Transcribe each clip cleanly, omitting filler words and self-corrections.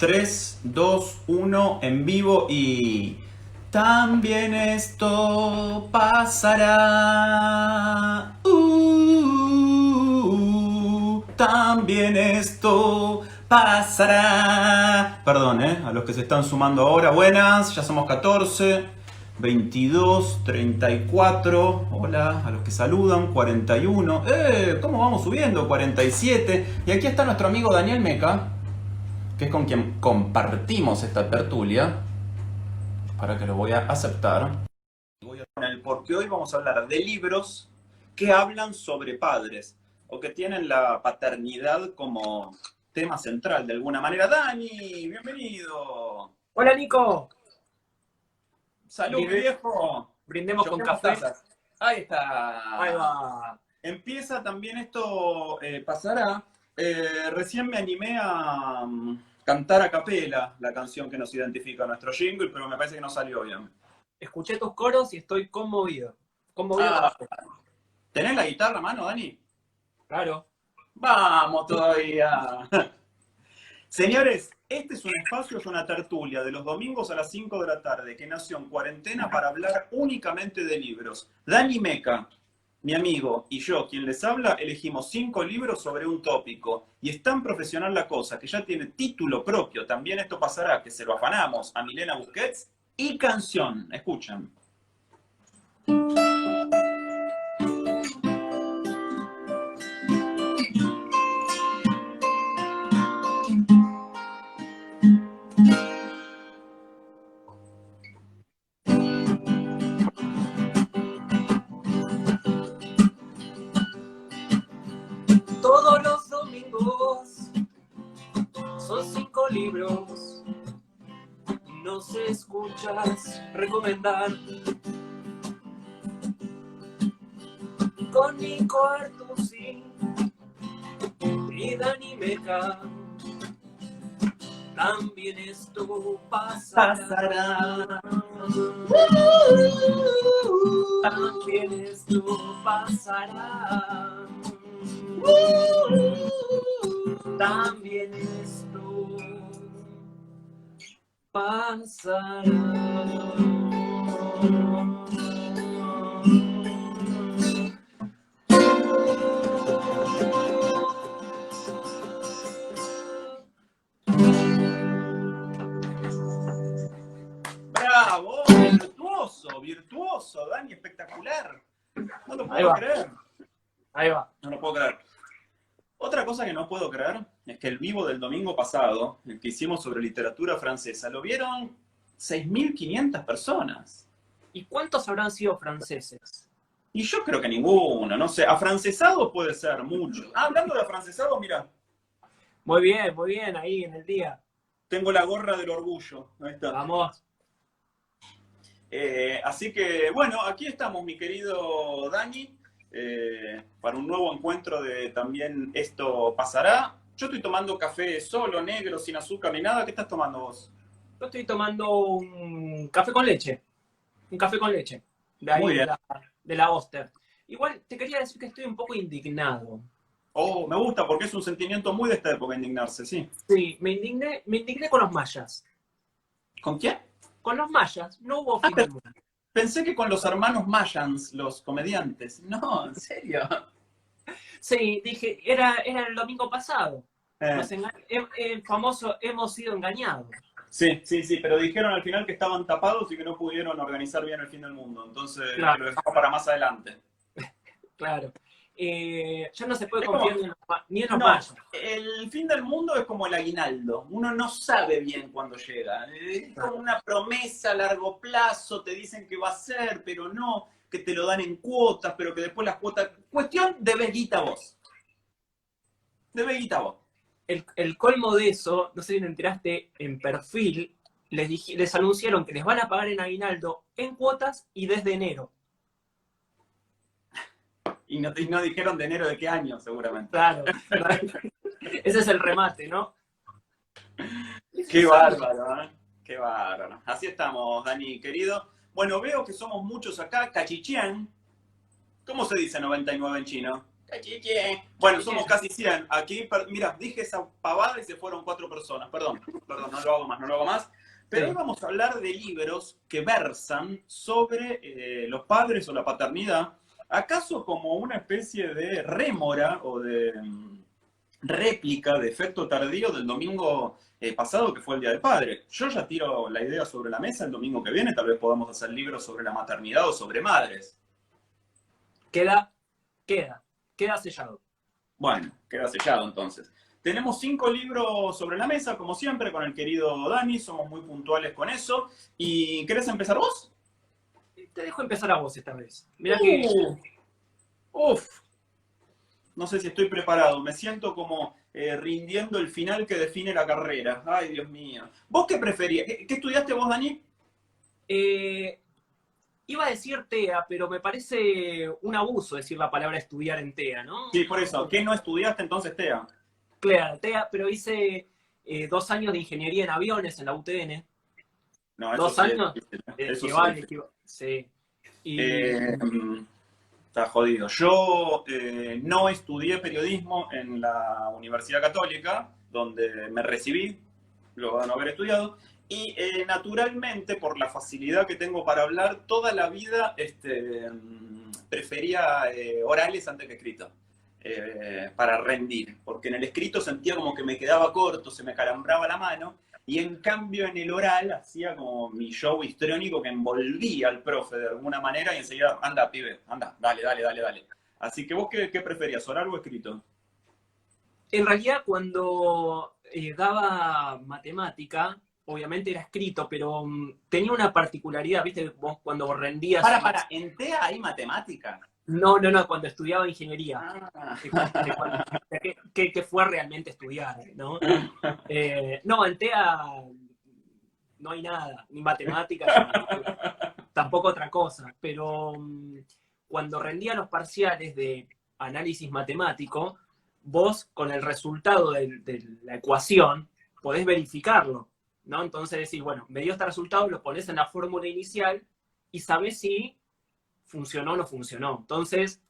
3, 2, 1, en vivo y... También esto pasará. También esto pasará. Perdón, a los que se están sumando ahora. Buenas, ya somos 14, 22, 34. Hola, a los que saludan. 41. ¿Cómo vamos subiendo? 47. Y aquí está nuestro amigo Daniel Meca, que es con quien compartimos esta tertulia. Para que lo voy a aceptar. Porque hoy vamos a hablar de libros que hablan sobre padres o que tienen la paternidad como tema central de alguna manera. Dani, bienvenido. Hola Nico. Salud, mi viejo. Brindemos con café. Tazas. Ahí está. Ahí va. Empieza también esto, pasará. Recién me animé a cantar a capela la canción que nos identifica nuestro jingle, pero me parece que no salió bien. Escuché tus coros y estoy conmovido. Conmovido Ah, con café. ¿tenés la guitarra a mano, Dani? Claro. Vamos todavía. Señores, este es un espacio, es una tertulia de los domingos a las 5 de la tarde que nació en cuarentena para hablar únicamente de libros. Dani Meca, mi amigo, y yo, quien les habla, elegimos 5 libros sobre un tópico. Y es tan profesional la cosa que ya tiene título propio. También esto pasará, que se lo afanamos a Milena Busquets y canción. Escuchen. Todos los domingos son 5 libros. Nos escuchas recomendar con Nico Artusi y Dani Meca. También esto pasará. También esto pasará. También esto pasará. ¡Bravo! Virtuoso, virtuoso, Dani, espectacular. No lo Ahí puedo va. creer. Ahí va. No lo puedo creer. Otra cosa que no puedo creer es que el vivo del domingo pasado, el que hicimos sobre literatura francesa, lo vieron 6.500 personas. ¿Y cuántos habrán sido franceses? Y yo creo que ninguno, no sé. Afrancesado puede ser mucho. Ah, hablando de afrancesado, mira, Muy bien, ahí en el día. tengo la gorra del orgullo. Ahí está. Vamos. Así que, bueno, aquí estamos, mi querido Dani, para un nuevo encuentro de También Esto Pasará. Yo estoy tomando café solo, negro, sin azúcar ni nada. ¿Qué estás tomando vos? Yo estoy tomando un café con leche. Un café con leche. De ahí, Muy bien. de la Oster. Igual te quería decir que estoy un poco indignado. Oh, me gusta porque es un sentimiento muy de esta época indignarse, sí. Sí, me indigné con los mayas. ¿Con quién? Con los mayas no hubo Ah, fin del mundo. pensé que con los hermanos Mayans, los comediantes. No, en serio. Sí, dije, era el domingo pasado. Eh, El famoso hemos sido engañados. sí, sí, sí, pero dijeron al final que estaban tapados y que no pudieron organizar bien el fin del mundo. Entonces Claro. lo dejamos para más adelante. Claro. Ya no se puede Es confiar como, ni en los no, mayas. el fin del mundo es como el aguinaldo. Uno no sabe bien cuándo llega. Es como una promesa a largo plazo. Te dicen que va a ser, pero no. Que te lo dan en cuotas, pero que después las cuotas... Cuestión de guita vos. De guita vos. El colmo de eso, no sé si te enteraste, en Perfil, les anunciaron que les van a pagar en aguinaldo en cuotas y desde enero. Y no dijeron de enero de qué año, seguramente. Claro. Ese es el remate, ¿no? Qué bárbaro, ¿eh? Qué bárbaro. Así estamos, Dani, querido. Bueno, veo que somos muchos acá. Cachichian. ¿Cómo se dice 99 en chino? Bueno, somos casi 100. Aquí, mira, dije esa pavada y se fueron 4 personas. Perdón, no lo hago más, no lo hago más. Pero hoy vamos a hablar de libros que versan sobre los padres o la paternidad, acaso como una especie de rémora o de réplica de efecto tardío del domingo pasado, que fue el Día del Padre. Yo ya tiro la idea sobre la mesa el domingo que viene, tal vez podamos hacer libros sobre la maternidad o sobre madres. Queda sellado. Bueno, queda sellado entonces. Tenemos 5 libros sobre la mesa, como siempre, con el querido Dani, somos muy puntuales con eso. ¿Y querés empezar vos? Te dejo empezar a vos esta vez. Mirá que... Uf. No sé si estoy preparado, me siento como rindiendo el final que define la carrera. Ay, Dios mío. ¿Vos qué preferías? ¿Qué estudiaste vos, Dani? Iba a decir TEA, pero me parece un abuso decir la palabra estudiar en TEA, ¿no? Sí, por eso. ¿Qué no estudiaste entonces, TEA? Claro, TEA, pero hice 2 años de ingeniería en aviones en la UTN. No, eso 2 sí años. eso Sí. Y... Está jodido. Yo no estudié periodismo en la Universidad Católica, donde me recibí, luego de no haber estudiado, y naturalmente, por la facilidad que tengo para hablar, toda la vida prefería orales antes que escrito, para rendir, porque en el escrito sentía como que me quedaba corto, se me calambraba la mano, y en cambio en el oral hacía como mi show histriónico que envolvía al profe de alguna manera y enseguida, anda, pibe, anda, dale. Así que vos, ¿qué preferías, oral o escrito? En realidad, cuando daba matemática, obviamente era escrito, pero tenía una particularidad, ¿viste? Vos cuando rendías... ¿En TEA hay matemática? No, cuando estudiaba ingeniería. Ah. Que fue realmente estudiar, ¿no? No, en TEA no hay nada, ni matemáticas, ni tampoco otra cosa, pero cuando rendía los parciales de análisis matemático, vos con el resultado de la ecuación podés verificarlo, ¿no? Entonces decís, bueno, me dio este resultado, lo pones en la fórmula inicial y sabés si funcionó o no funcionó. Entonces,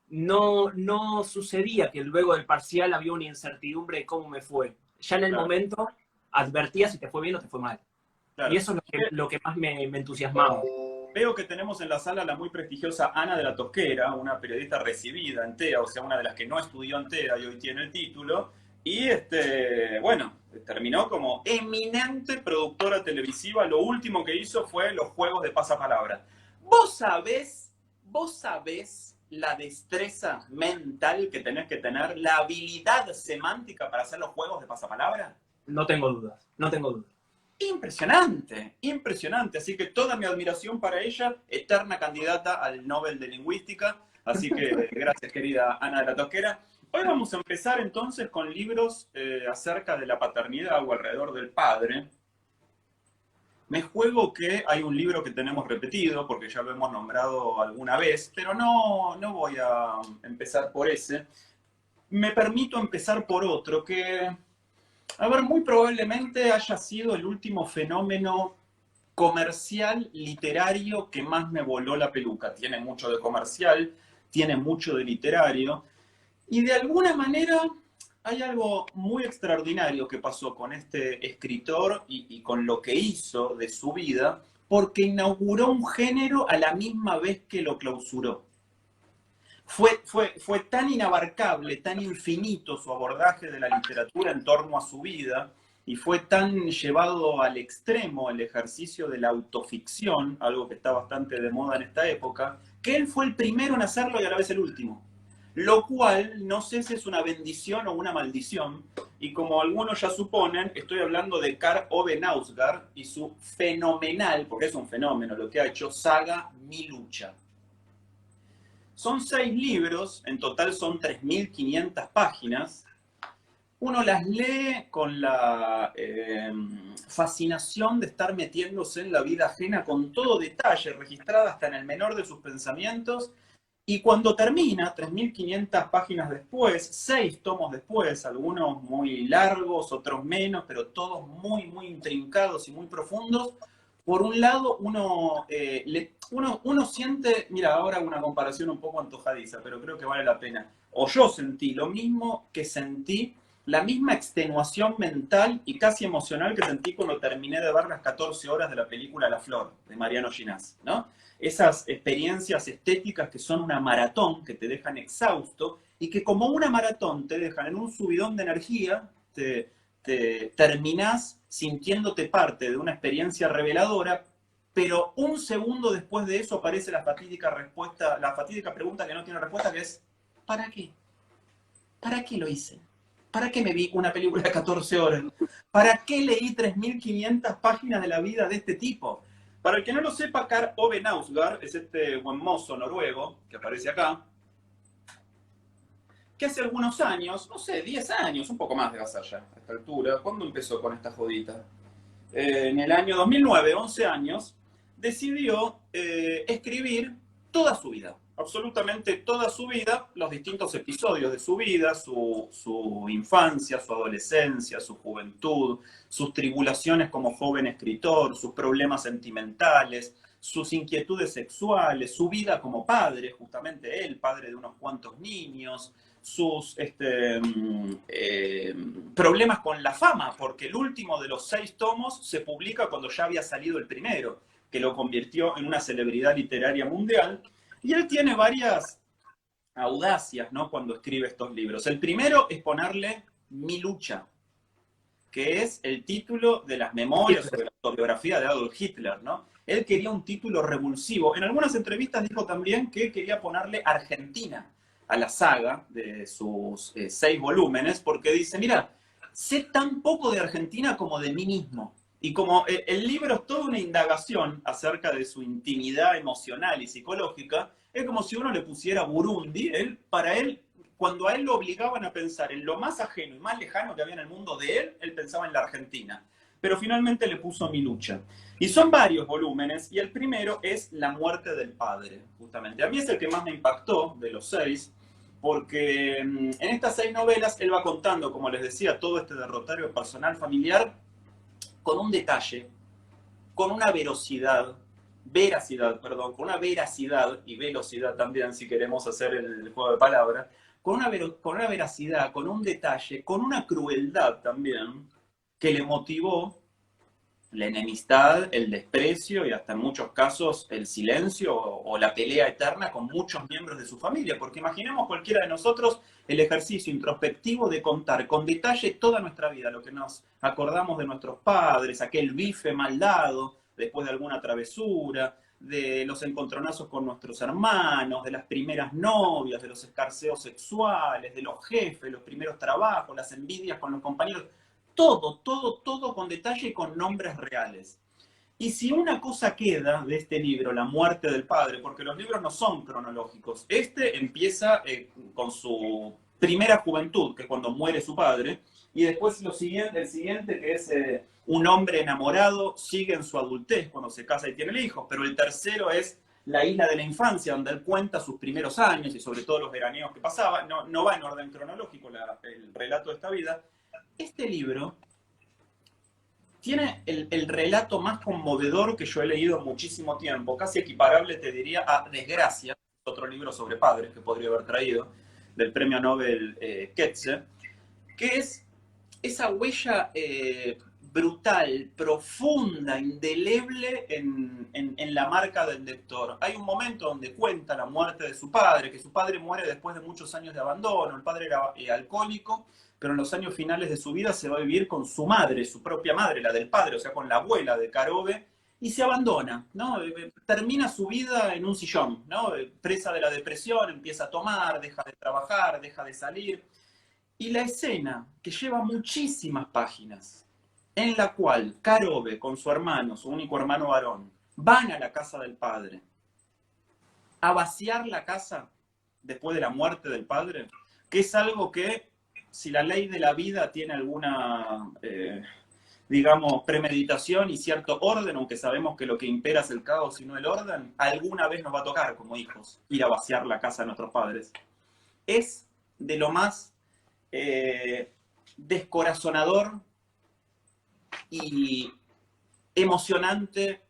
no sucedía que luego del parcial había una incertidumbre de cómo me fue. Ya en el momento advertía si te fue bien o te fue mal. Claro. Y eso es lo que más me entusiasmaba. Veo que tenemos en la sala la muy prestigiosa Ana de la Tosquera, una periodista recibida en TEA, o sea, una de las que no estudió en TEA y hoy tiene el título. Y, bueno, terminó como eminente productora televisiva. Lo último que hizo fue los juegos de pasapalabra. ¿Vos sabés la destreza mental que tenés que tener, la habilidad semántica para hacer los juegos de pasapalabra? No tengo dudas. Impresionante. Así que toda mi admiración para ella, eterna candidata al Nobel de Lingüística. Así que gracias, querida Ana de la Tosquera. Hoy vamos a empezar entonces con libros acerca de la paternidad o alrededor del padre. Me juego que hay un libro que tenemos repetido, porque ya lo hemos nombrado alguna vez, pero no voy a empezar por ese. Me permito empezar por otro que, a ver, muy probablemente haya sido el último fenómeno comercial, literario, que más me voló la peluca. Tiene mucho de comercial, tiene mucho de literario, y de alguna manera hay algo muy extraordinario que pasó con este escritor y con lo que hizo de su vida, porque inauguró un género a la misma vez que lo clausuró. Fue tan inabarcable, tan infinito su abordaje de la literatura en torno a su vida, y fue tan llevado al extremo el ejercicio de la autoficción, algo que está bastante de moda en esta época, que él fue el primero en hacerlo y a la vez el último. Lo cual, no sé si es una bendición o una maldición, y como algunos ya suponen, estoy hablando de Karl Ove Knausgaard y su fenomenal, porque es un fenómeno lo que ha hecho, saga Mi Lucha. Son 6 libros, en total son 3.500 páginas. Uno las lee con la fascinación de estar metiéndose en la vida ajena con todo detalle, registrada hasta en el menor de sus pensamientos. Y cuando termina, 3.500 páginas después, 6 tomos después, algunos muy largos, otros menos, pero todos muy, muy intrincados y muy profundos, por un lado uno siente, mira, ahora una comparación un poco antojadiza, pero creo que vale la pena. o yo sentí lo mismo que sentí, la misma extenuación mental y casi emocional que sentí cuando terminé de ver las 14 horas de la película La Flor, de Mariano Ginás, ¿no? Esas experiencias estéticas que son una maratón, que te dejan exhausto, y que como una maratón te dejan en un subidón de energía, te terminás sintiéndote parte de una experiencia reveladora, pero un segundo después de eso aparece la fatídica respuesta, la fatídica pregunta que no tiene respuesta, que es ¿para qué? ¿Para qué lo hice? ¿Para qué me vi una película de 14 horas? ¿Para qué leí 3.500 páginas de la vida de este tipo? Para el que no lo sepa, Karl Ove Knausgaard es este buen mozo noruego que aparece acá, que hace algunos años, no sé, 10 años, un poco más de ser ya a esta altura. ¿Cuándo empezó con esta jodita? En el año 2009, 11 años, decidió escribir toda su vida, absolutamente toda su vida, los distintos episodios de su vida, su infancia, su adolescencia, su juventud, sus tribulaciones como joven escritor, sus problemas sentimentales, sus inquietudes sexuales, su vida como padre, justamente él, padre de unos cuantos niños, sus problemas con la fama, porque el último de los 6 tomos se publica cuando ya había salido el primero, que lo convirtió en una celebridad literaria mundial. Y él tiene varias audacias, ¿no?, cuando escribe estos libros. El primero es ponerle Mi lucha, que es el título de las memorias sobre la autobiografía de Adolf Hitler, ¿no? Él quería un título revulsivo. En algunas entrevistas dijo también que quería ponerle Argentina a la saga de sus 6 volúmenes, porque dice, mira, sé tan poco de Argentina como de mí mismo. Y como el libro es toda una indagación acerca de su intimidad emocional y psicológica, es como si uno le pusiera Burundi. Para él, cuando a él lo obligaban a pensar en lo más ajeno y más lejano que había en el mundo de él, él pensaba en la Argentina. Pero finalmente le puso Mi lucha. Y son varios volúmenes, y el primero es La muerte del padre, justamente. A mí es el que más me impactó de los 6, porque en estas 6 novelas él va contando, como les decía, todo este derrotario personal familiar con un detalle, con una con una veracidad y velocidad también, si queremos hacer el juego de palabras, con una veracidad, con un detalle, con una crueldad también, que le motivó la enemistad, el desprecio y hasta en muchos casos el silencio o la pelea eterna con muchos miembros de su familia. Porque imaginemos cualquiera de nosotros el ejercicio introspectivo de contar con detalle toda nuestra vida, lo que nos acordamos de nuestros padres, aquel bife mal dado después de alguna travesura, de los encontronazos con nuestros hermanos, de las primeras novias, de los escarceos sexuales, de los jefes, los primeros trabajos, las envidias con los compañeros. Todo, todo, todo con detalle y con nombres reales. Y si una cosa queda de este libro, La muerte del padre, porque los libros no son cronológicos, este empieza con su primera juventud, que es cuando muere su padre, y después el siguiente, que es un hombre enamorado, sigue en su adultez cuando se casa y tiene hijos, pero el tercero es La isla de la infancia, donde él cuenta sus primeros años y sobre todo los veraneos que pasaba. No va en orden cronológico el relato de esta vida. Este libro tiene el relato más conmovedor que yo he leído en muchísimo tiempo, casi equiparable, te diría, a Desgracia, otro libro sobre padres que podría haber traído, del premio Nobel Ketzer, que es esa huella brutal, profunda, indeleble en la marca del lector. Hay un momento donde cuenta la muerte de su padre, que su padre muere después de muchos años de abandono. El padre era alcohólico, pero en los años finales de su vida se va a vivir con su madre, su propia madre, la del padre, o sea, con la abuela de Karove, y se abandona, ¿no? Termina su vida en un sillón, ¿no? Presa de la depresión, empieza a tomar, deja de trabajar, deja de salir. Y la escena, que lleva muchísimas páginas, en la cual Karove con su hermano, su único hermano varón, van a la casa del padre a vaciar la casa después de la muerte del padre, que es algo que, si la ley de la vida tiene alguna, digamos, premeditación y cierto orden, aunque sabemos que lo que impera es el caos y no el orden, alguna vez nos va a tocar como hijos ir a vaciar la casa de nuestros padres. Es de lo más descorazonador y emocionante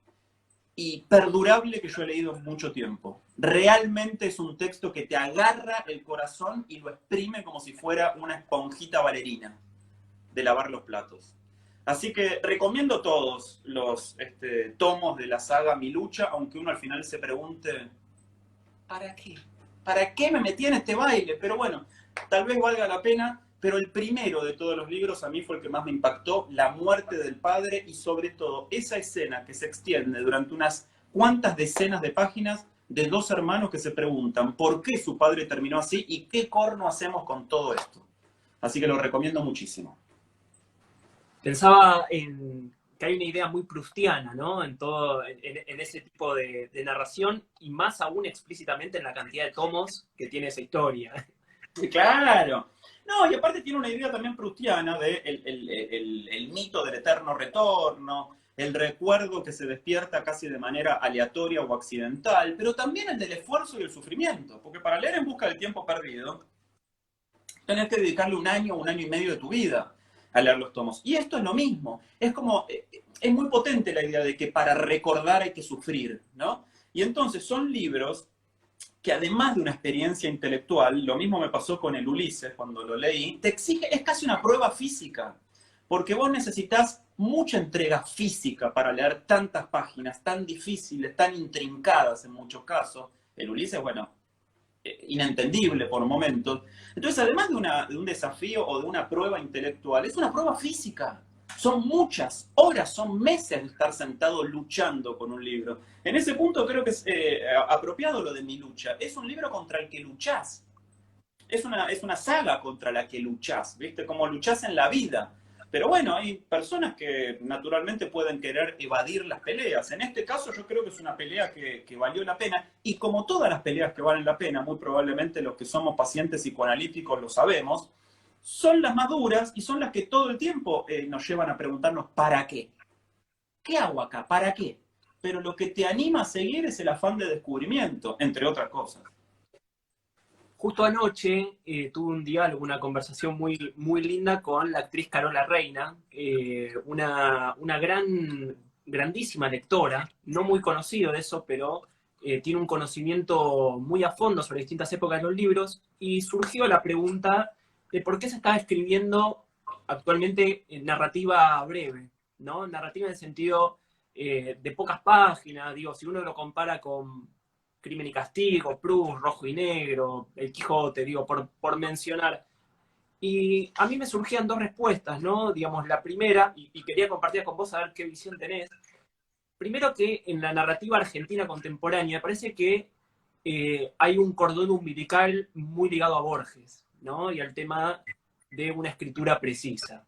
y perdurable que yo he leído en mucho tiempo. Realmente es un texto que te agarra el corazón y lo exprime como si fuera una esponjita bailarina de lavar los platos. Así que recomiendo todos los tomos de la saga Mi Lucha, aunque uno al final se pregunte, ¿para qué? ¿Para qué me metí en este baile? Pero bueno, tal vez valga la pena, pero el primero de todos los libros a mí fue el que más me impactó, la muerte del padre y sobre todo esa escena que se extiende durante unas cuantas decenas de páginas de dos hermanos que se preguntan por qué su padre terminó así y qué corno hacemos con todo esto. Así que lo recomiendo muchísimo. Pensaba en que hay una idea muy proustiana, ¿no? En todo, en ese tipo de narración, y más aún explícitamente en la cantidad de tomos que tiene esa historia. Claro. No, y aparte tiene una idea también prustiana de el mito del eterno retorno, el recuerdo que se despierta casi de manera aleatoria o accidental, pero también el del esfuerzo y el sufrimiento, porque para leer En busca del tiempo perdido, tenés que dedicarle un año y medio de tu vida a leer los tomos. Y esto es lo mismo, es como, es muy potente la idea de que para recordar hay que sufrir, ¿no? Y entonces son libros que además de una experiencia intelectual, lo mismo me pasó con el Ulises cuando lo leí, te exige, es casi una prueba física, porque vos necesitas mucha entrega física para leer tantas páginas tan difíciles, tan intrincadas en muchos casos. El Ulises, bueno, inentendible por momentos. Entonces, además de un desafío o de una prueba intelectual, es una prueba física. Son muchas horas, son meses de estar sentado luchando con un libro. En ese punto creo que es apropiado lo de Mi Lucha. Es un libro contra el que luchás. Es una saga contra la que luchás, ¿viste? Como luchás en la vida. Pero bueno, hay personas que naturalmente pueden querer evadir las peleas. En este caso yo creo que es una pelea que valió la pena. Y como todas las peleas que valen la pena, muy probablemente los que somos pacientes psicoanalíticos lo sabemos, son las más duras y son las que todo el tiempo nos llevan a preguntarnos ¿para qué? ¿Qué hago acá? ¿Para qué? Pero lo que te anima a seguir es el afán de descubrimiento, entre otras cosas. Justo anoche tuve un diálogo, una conversación muy, muy linda con la actriz Carola Reina, una grandísima lectora, no muy conocido de eso, pero tiene un conocimiento muy a fondo sobre distintas épocas de los libros, y surgió la pregunta de por qué se está escribiendo actualmente narrativa breve, ¿no? Narrativa en el sentido de pocas páginas, digo, si uno lo compara con Crimen y Castigo, Proust, Rojo y Negro, El Quijote, digo, por mencionar. Y a mí me surgían dos respuestas, ¿no? Digamos, la primera, y quería compartir con vos a ver qué visión tenés. Primero que en la narrativa argentina contemporánea parece que hay un cordón umbilical muy ligado a Borges, ¿no? Y al tema de una escritura precisa.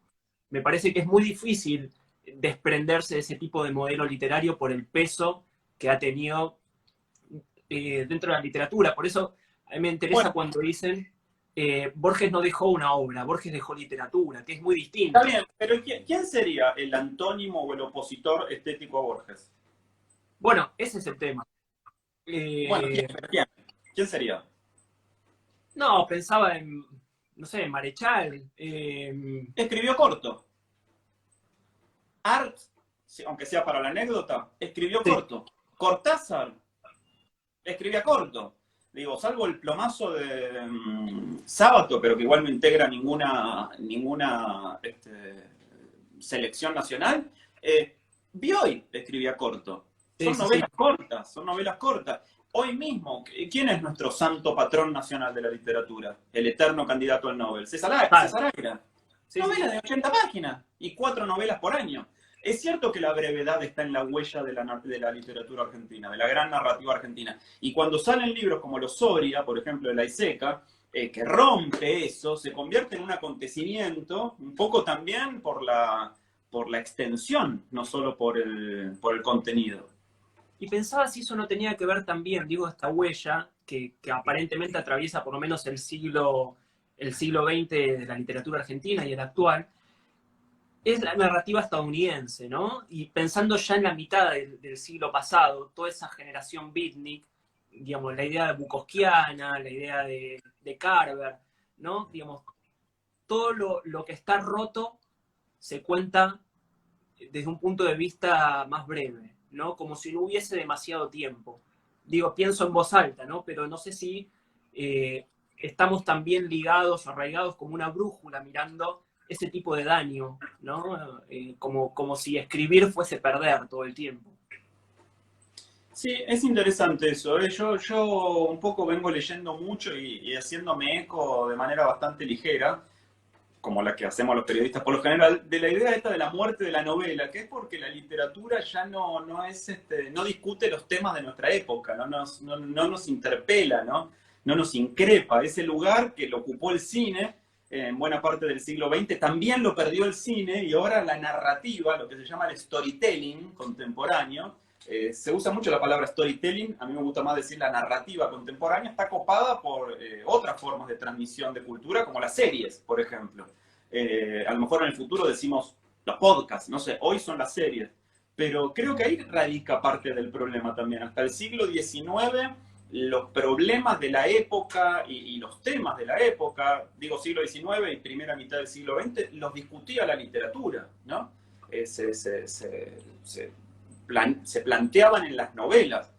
Me parece que es muy difícil desprenderse de ese tipo de modelo literario por el peso que ha tenido dentro de la literatura. Por eso a mí me interesa Bueno, cuando dicen Borges no dejó una obra, Borges dejó literatura, que es muy está distinto. bien, pero ¿quién sería el antónimo o el opositor estético a Borges? Bueno, ese es el tema. Bueno, Eh, ¿quién sería? no, pensaba en, no sé, Marechal. Escribió corto. Art, aunque sea para la anécdota, escribió Sí, corto. Cortázar escribía corto. Digo, salvo el plomazo de Sábato, pero que igual no integra ninguna selección nacional, Bioy escribía corto. sí, Son sí, sí. novelas cortas, son novelas cortas. Hoy mismo, ¿quién es nuestro santo patrón nacional de la literatura? El eterno candidato al Nobel. Claro, César Aira. sí, sí, Novelas sí. de 80 páginas y 4 novelas por año. Es cierto que la brevedad está en la huella de la literatura argentina, de la gran narrativa argentina. Y cuando salen libros como los Soria, por ejemplo, de La Iseca, que rompe eso, se convierte en un acontecimiento, un poco también por la extensión, no solo por el contenido. Y pensaba si eso no tenía que ver también, digo, esta huella que aparentemente atraviesa por lo menos el siglo XX de la literatura argentina y el actual, es la narrativa estadounidense, ¿no? Y pensando ya en la mitad del siglo pasado, toda esa generación beatnik, digamos, la idea de Bukowskiana, la idea de Carver, ¿no? Digamos, todo lo que está roto se cuenta desde un punto de vista más breve, ¿no? Como si no hubiese demasiado tiempo. digo, pienso en voz alta, ¿no? Pero no sé si estamos también ligados, arraigados como una brújula mirando ese tipo de daño, ¿no? Como si escribir fuese perder todo el tiempo. Sí, es interesante eso. Yo un poco vengo leyendo mucho y haciéndome eco de manera bastante ligera, como la que hacemos los periodistas por lo general, de la idea esta de la muerte de la novela, que es porque la literatura ya no es no discute los temas de nuestra época, no nos interpela, no nos increpa. Ese lugar que lo ocupó el cine en buena parte del siglo XX, también lo perdió el cine, y ahora la narrativa, lo que se llama el storytelling contemporáneo, se usa mucho la palabra storytelling, a mí me gusta más decir la narrativa contemporánea, está copada por otras formas de transmisión de cultura, como las series, por ejemplo. A lo mejor en el futuro decimos los podcasts, no sé, hoy son las series. Pero creo que ahí radica parte del problema también. Hasta el siglo XIX, los problemas de la época y los temas de la época, digo siglo XIX y primera mitad del siglo XX, los discutía la literatura, ¿no? Se planteaban en las novelas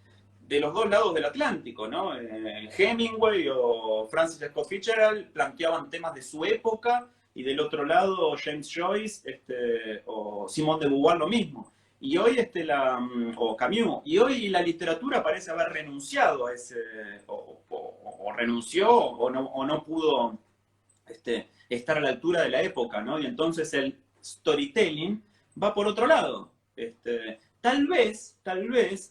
de los dos lados del Atlántico, ¿no? Hemingway o Francis Scott Fitzgerald planteaban temas de su época, y del otro lado James Joyce o Simone de Beauvoir lo mismo. Y hoy o Camus, y hoy la literatura parece haber renunciado a ese, o renunció o no pudo estar a la altura de la época, ¿no? Y entonces el storytelling va por otro lado. Tal vez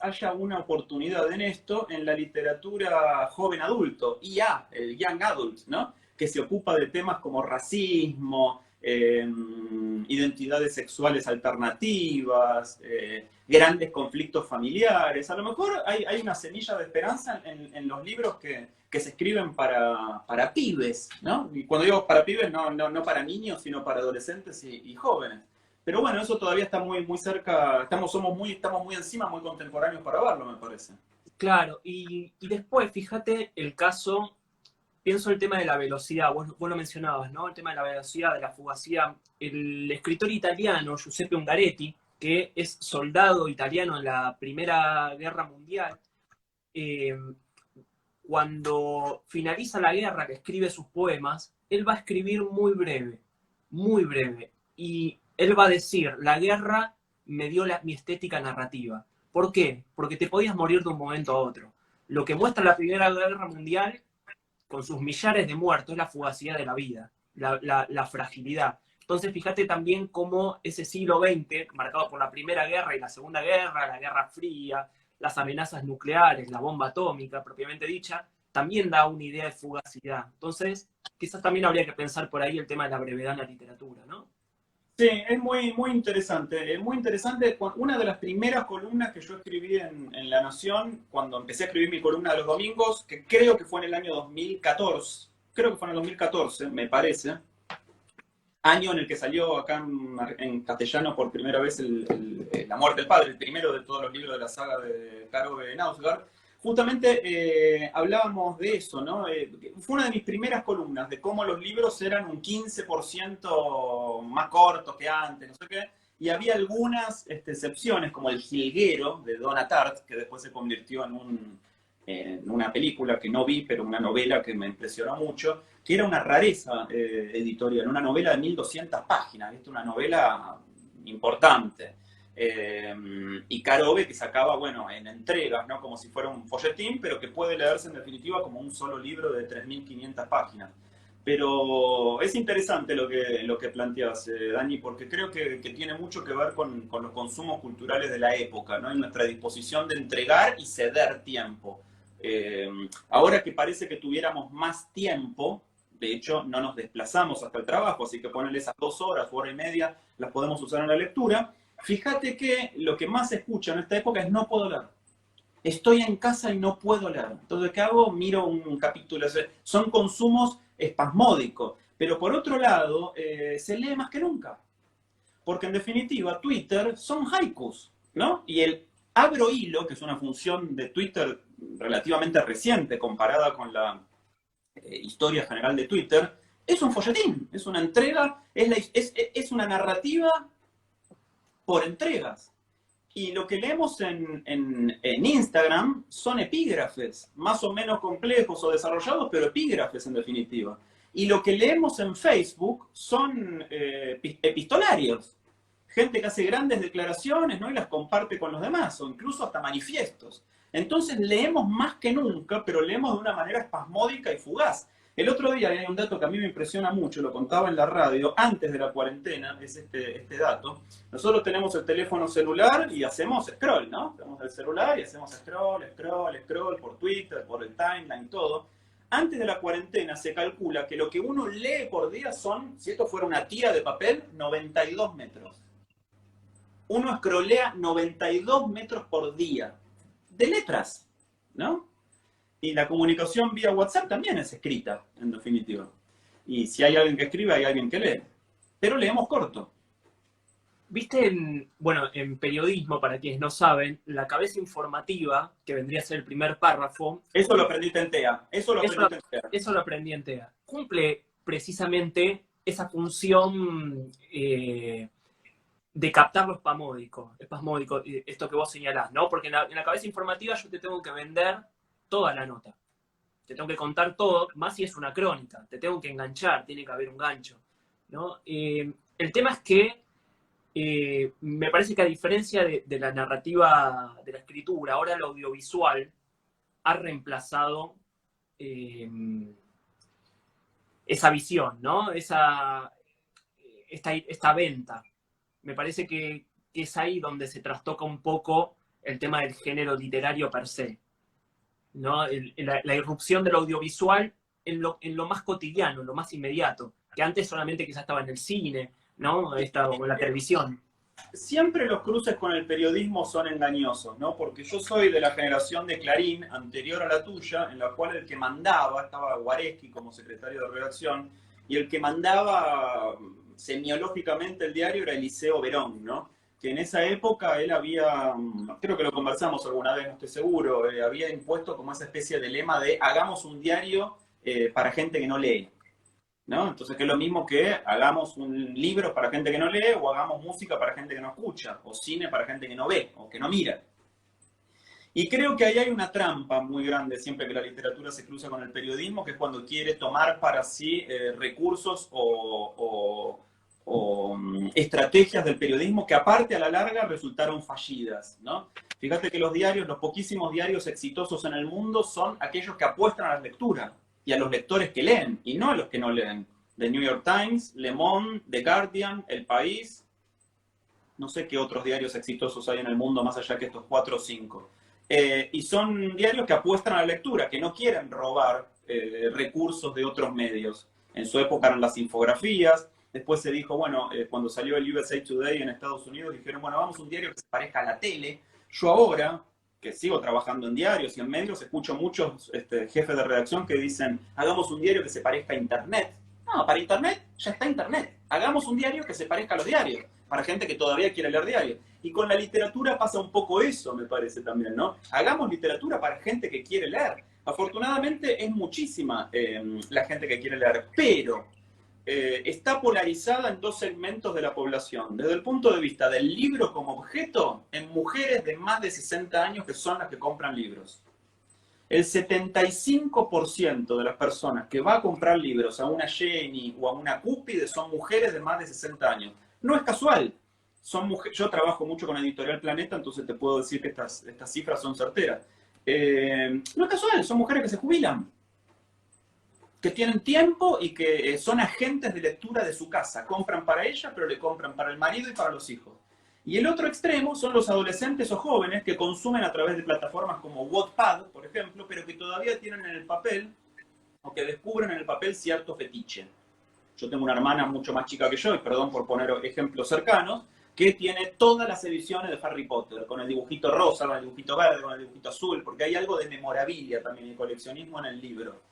haya una oportunidad en esto en la literatura joven adulto, IA, el Young Adult, ¿no? Que se ocupa de temas como racismo, identidades sexuales alternativas, grandes conflictos familiares. A lo mejor hay una semilla de esperanza en los libros que se escriben para pibes, ¿no? Y cuando digo para pibes, no para niños, sino para adolescentes y jóvenes. Pero bueno, eso todavía está muy cerca, estamos muy encima, muy contemporáneos para verlo, me parece. Claro, y después, fíjate el caso, pienso el tema de la velocidad, vos lo mencionabas, ¿no? El tema de la velocidad, de la fugacidad. El escritor italiano Giuseppe Ungaretti, que es soldado italiano en la Primera Guerra Mundial, eh, cuando finaliza la guerra, que escribe sus poemas, él va a escribir muy breve, muy breve. Y él va a decir, la guerra me dio mi estética narrativa. ¿Por qué? Porque te podías morir de un momento a otro. Lo que muestra la Primera Guerra Mundial, con sus millares de muertos, es la fugacidad de la vida, la fragilidad. Entonces, fíjate también cómo ese siglo XX, marcado por la Primera Guerra y la Segunda Guerra, la Guerra Fría, las amenazas nucleares, la bomba atómica propiamente dicha, también da una idea de fugacidad. Entonces, quizás también habría que pensar por ahí el tema de la brevedad en la literatura, ¿no? Sí, es muy interesante. Es muy interesante. Una de las primeras columnas que yo escribí en La Nación, cuando empecé a escribir mi columna de los domingos, que creo que fue en el año 2014, creo que fue en el 2014, me parece, año en el que salió acá en castellano por primera vez La muerte del padre, el primero de todos los libros de la saga de Karove Knausgaard. Justamente hablábamos de eso, ¿no? Fue una de mis primeras columnas, de cómo los libros eran un 15% más cortos que antes, no sé qué, y había algunas excepciones, como El jilguero, de Donna Tartt, que después se convirtió en una película que no vi, pero una novela que me impresionó mucho, que era una rareza editorial, una novela de 1200 páginas, ¿viste? Una novela importante. Y Karove, que sacaba, bueno, en entregas, ¿no? Como si fuera un folletín, pero que puede leerse en definitiva como un solo libro de 3500 páginas. Pero es interesante lo que planteas, Dani, porque creo que tiene mucho que ver con los consumos culturales de la época, ¿no? Y nuestra disposición de entregar y ceder tiempo. Ahora que parece que tuviéramos más tiempo, de hecho no nos desplazamos hasta el trabajo, así que ponerle esas 2 horas, hora y media, las podemos usar en la lectura. Fíjate que lo que más se escucha en esta época es no puedo leer. Estoy en casa y no puedo leer. Entonces, ¿qué hago? Miro un capítulo. Son consumos espasmódicos. Pero por otro lado, se lee más que nunca. Porque en definitiva, Twitter son haikus, ¿no? Y el abro hilo, que es una función de Twitter relativamente reciente comparada con la historia general de Twitter, es un folletín, es una entrega, es una narrativa por entregas. Y lo que leemos en Instagram son epígrafes, más o menos complejos o desarrollados, pero epígrafes en definitiva. Y lo que leemos en Facebook son epistolarios. Gente que hace grandes declaraciones, ¿no? Y las comparte con los demás, o incluso hasta manifiestos. Entonces leemos más que nunca, pero leemos de una manera espasmódica y fugaz. El otro día hay un dato que a mí me impresiona mucho, lo contaba en la radio, antes de la cuarentena, es este dato. Nosotros tenemos el teléfono celular y hacemos scroll, ¿no? Tenemos el celular y hacemos scroll por Twitter, por el timeline y todo. Antes de la cuarentena se calcula que lo que uno lee por día son, si esto fuera una tira de papel, 92 metros. Uno scrollea 92 metros por día de letras, ¿no? Y la comunicación vía WhatsApp también es escrita, en definitiva. Y si hay alguien que escribe, hay alguien que lee. Pero leemos corto. Viste, en periodismo, para quienes no saben, la cabeza informativa, que vendría a ser el primer párrafo... Eso lo aprendiste en TEA. Eso lo aprendí en TEA. Cumple precisamente esa función de captar lo espasmódico, esto que vos señalás, ¿no? Porque en la cabeza informativa yo te tengo que vender toda la nota. Te tengo que contar todo, más si es una crónica. Te tengo que enganchar, tiene que haber un gancho, ¿no? El tema es que me parece que a diferencia de la narrativa, de la escritura, ahora el audiovisual ha reemplazado esa visión, ¿no? Esta venta. Me parece que es ahí donde se trastoca un poco el tema del género literario per se, ¿no? La irrupción del audiovisual en lo más cotidiano, en lo más inmediato, que antes solamente quizás estaba en el cine, ¿no? O en la televisión. Siempre los cruces con el periodismo son engañosos, ¿no? Porque yo soy de la generación de Clarín, anterior a la tuya, en la cual el que mandaba, estaba Guareschi como secretario de redacción, y el que mandaba semiológicamente el diario era Eliseo Verón, ¿no? Que en esa época él había, creo que lo conversamos alguna vez, no estoy seguro, había impuesto como esa especie de lema de hagamos un diario para gente que no lee, ¿no? Entonces, que es lo mismo que hagamos un libro para gente que no lee, o hagamos música para gente que no escucha, o cine para gente que no ve, o que no mira. Y creo que ahí hay una trampa muy grande siempre que la literatura se cruza con el periodismo, que es cuando quiere tomar para sí recursos o estrategias del periodismo que aparte a la larga resultaron fallidas, ¿no? Fíjate que los diarios, los poquísimos diarios exitosos en el mundo son aquellos que apuestan a la lectura y a los lectores que leen, y no a los que no leen. The New York Times, Le Monde, The Guardian, El País, no sé qué otros diarios exitosos hay en el mundo más allá que estos 4 o 5. Y son diarios que apuestan a la lectura, que no quieren robar recursos de otros medios. En su época eran las infografías. Después se dijo, bueno, cuando salió el USA Today en Estados Unidos, dijeron, bueno, vamos a un diario que se parezca a la tele. Yo ahora, que sigo trabajando en diarios y en medios, escucho muchos jefes de redacción que dicen, hagamos un diario que se parezca a Internet. No, para Internet ya está Internet. Hagamos un diario que se parezca a los diarios, para gente que todavía quiere leer diarios. Y con la literatura pasa un poco eso, me parece también, ¿no? Hagamos literatura para gente que quiere leer. Afortunadamente es muchísima la gente que quiere leer, pero está polarizada en 2 segmentos de la población. Desde el punto de vista del libro como objeto, en mujeres de más de 60 años que son las que compran libros. El 75% de las personas que va a comprar libros a una Jenny o a una Cúspide son mujeres de más de 60 años. No es casual. Son mujeres. Yo trabajo mucho con Editorial Planeta, entonces te puedo decir que estas cifras son certeras. No es casual, son mujeres que se jubilan, que tienen tiempo y que son agentes de lectura de su casa. Compran para ella, pero le compran para el marido y para los hijos. Y el otro extremo son los adolescentes o jóvenes que consumen a través de plataformas como Wattpad, por ejemplo, pero que todavía tienen en el papel, o que descubren en el papel cierto fetiche. Yo tengo una hermana mucho más chica que yo, y perdón por poner ejemplos cercanos, que tiene todas las ediciones de Harry Potter, con el dibujito rosa, con el dibujito verde, con el dibujito azul, porque hay algo de memorabilia también y coleccionismo en el libro.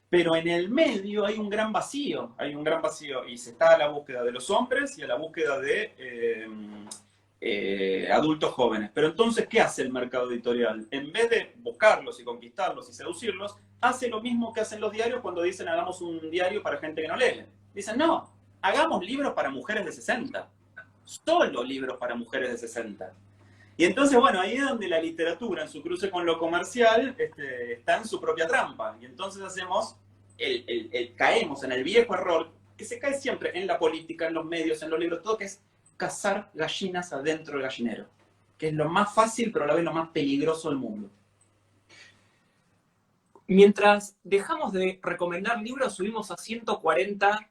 Pero en el medio hay un gran vacío, y se está a la búsqueda de los hombres y a la búsqueda de adultos jóvenes. Pero entonces, ¿qué hace el mercado editorial? En vez de buscarlos y conquistarlos y seducirlos, hace lo mismo que hacen los diarios cuando dicen hagamos un diario para gente que no lee. Dicen, no, hagamos libros para mujeres de 60. Solo libros para mujeres de 60. Y entonces, bueno, ahí es donde la literatura, en su cruce con lo comercial, está en su propia trampa. Y entonces hacemos, caemos en el viejo error, que se cae siempre en la política, en los medios, en los libros, todo, que es cazar gallinas adentro del gallinero. Que es lo más fácil, pero a la vez lo más peligroso del mundo. Mientras dejamos de recomendar libros, subimos a 140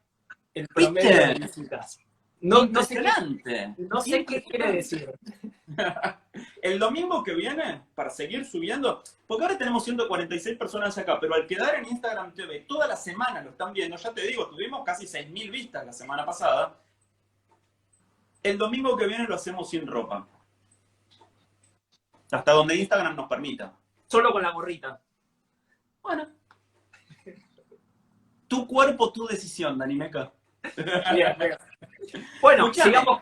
el promedio de visitas. No sé qué quiere decir. El domingo que viene, para seguir subiendo, porque ahora tenemos 146 personas acá, pero al quedar en Instagram TV, toda la semana lo están viendo, ya te digo, tuvimos casi 6.000 vistas la semana pasada. El domingo que viene lo hacemos sin ropa. Hasta donde Instagram nos permita. Solo con la gorrita. Bueno. Tu cuerpo, tu decisión, Dani Meca. Bien. Bueno, escuchame, sigamos.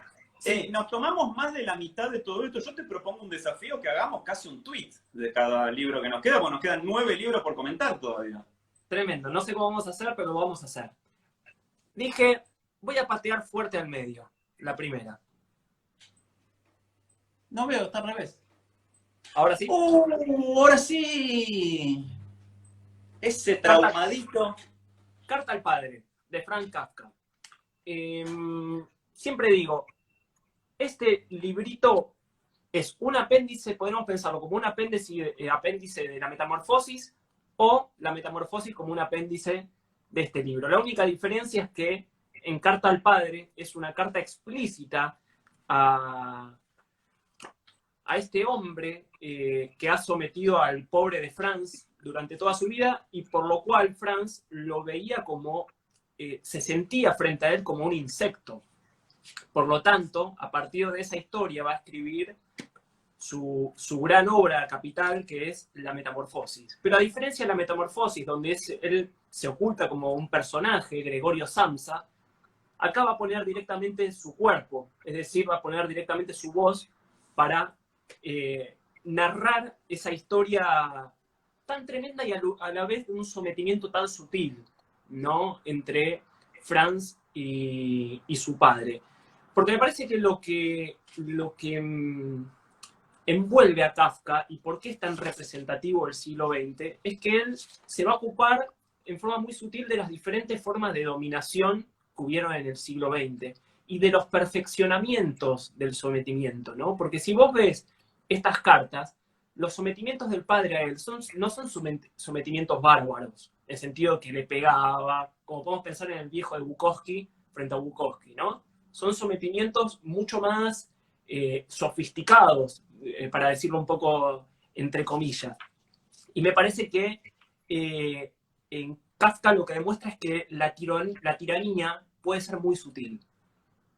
Nos tomamos más de la mitad de todo esto. Yo te propongo un desafío, que hagamos casi un tweet de cada libro que nos queda, porque nos quedan 9 libros por comentar todavía. Tremendo. No sé cómo vamos a hacer, pero lo vamos a hacer. Dije, voy a patear fuerte al medio. La primera. No veo, está al revés. ¿Ahora sí? Ahora sí. Ese traumadito. Carta al padre, de Franz Kafka. Siempre digo, este librito es un apéndice, podemos pensarlo como un apéndice de la Metamorfosis, o la Metamorfosis como un apéndice de este libro. La única diferencia es que en Carta al Padre es una carta explícita a este hombre que ha sometido al pobre de Franz durante toda su vida, y por lo cual Franz lo veía como, se sentía frente a él como un insecto. Por lo tanto, a partir de esa historia va a escribir su gran obra capital, que es La Metamorfosis. Pero a diferencia de La Metamorfosis, donde él se oculta como un personaje, Gregorio Samsa, acá va a poner directamente su cuerpo, es decir, va a poner directamente su voz para narrar esa historia tan tremenda y a la vez un sometimiento tan sutil, ¿no? Entre Franz y su padre. Porque me parece que lo que envuelve a Kafka y por qué es tan representativo del siglo XX es que él se va a ocupar en forma muy sutil de las diferentes formas de dominación que hubieron en el siglo XX y de los perfeccionamientos del sometimiento, ¿no? Porque si vos ves estas cartas, los sometimientos del padre a él no son sometimientos bárbaros, en el sentido que le pegaba, como podemos pensar en el viejo de Bukowski frente a Bukowski, ¿no? Son sometimientos mucho más sofisticados, para decirlo un poco entre comillas. Y me parece que en Kafka lo que demuestra es que la tiranía puede ser muy sutil,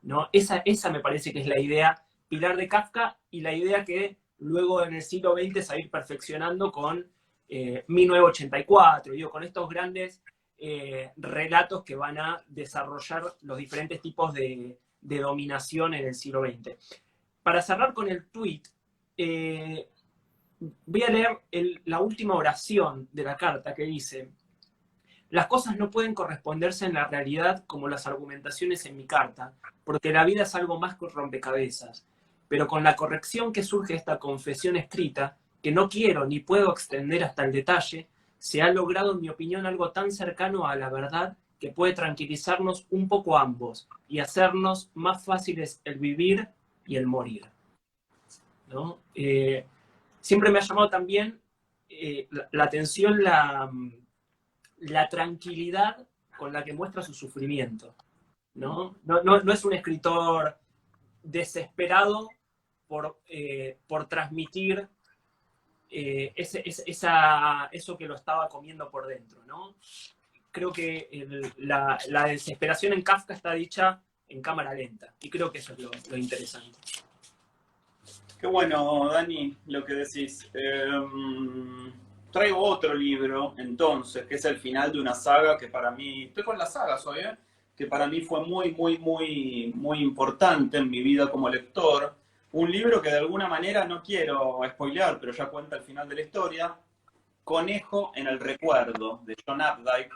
¿no? Esa me parece que es la idea pilar de Kafka, y la idea que luego en el siglo XX se va a ir perfeccionando con 1984, con estos grandes relatos que van a desarrollar los diferentes tipos de dominación en el siglo XX. Para cerrar con el tweet, voy a leer la última oración de la carta, que dice: las cosas no pueden corresponderse en la realidad como las argumentaciones en mi carta, porque la vida es algo más que un rompecabezas. Pero con la corrección que surge de esta confesión escrita, que no quiero ni puedo extender hasta el detalle, se ha logrado, en mi opinión, algo tan cercano a la verdad que puede tranquilizarnos un poco a ambos y hacernos más fáciles el vivir y el morir, ¿no? Siempre me ha llamado también la atención la tranquilidad con la que muestra su sufrimiento, ¿no? No es un escritor desesperado por transmitir eso que lo estaba comiendo por dentro, ¿no? Creo que la desesperación en Kafka está dicha en cámara lenta, y creo que eso es lo interesante. Qué bueno, Dani, lo que decís. Traigo otro libro, entonces, que es el final de una saga que para mí, estoy con las sagas hoy, que para mí fue muy importante en mi vida como lector. Un libro que de alguna manera, no quiero spoilear, pero ya cuenta el final de la historia, Conejo en el recuerdo, de John Updike.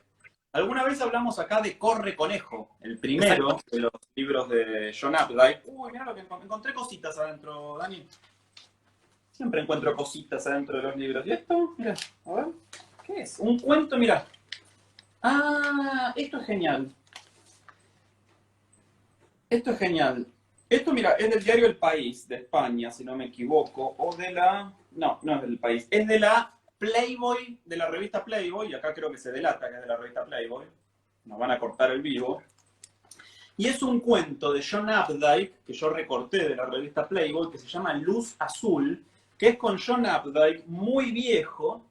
Alguna vez hablamos acá de Corre Conejo, el primero de los libros de John Updike. Uy, mirá lo que encontré cositas adentro, Dani. Siempre encuentro cositas adentro de los libros. ¿Y esto? Mira, a ver. ¿Qué es? Un cuento, mira. Ah, esto es genial. Esto es genial. Esto, mira, es del diario El País, de España, si no me equivoco, o de la... No, no es del País. Es de la Playboy, de la revista Playboy, y acá creo que se delata que es de la revista Playboy. Nos van a cortar el vivo. Y es un cuento de John Updike, que yo recorté de la revista Playboy, que se llama Luz Azul, que es con John Updike, muy viejo.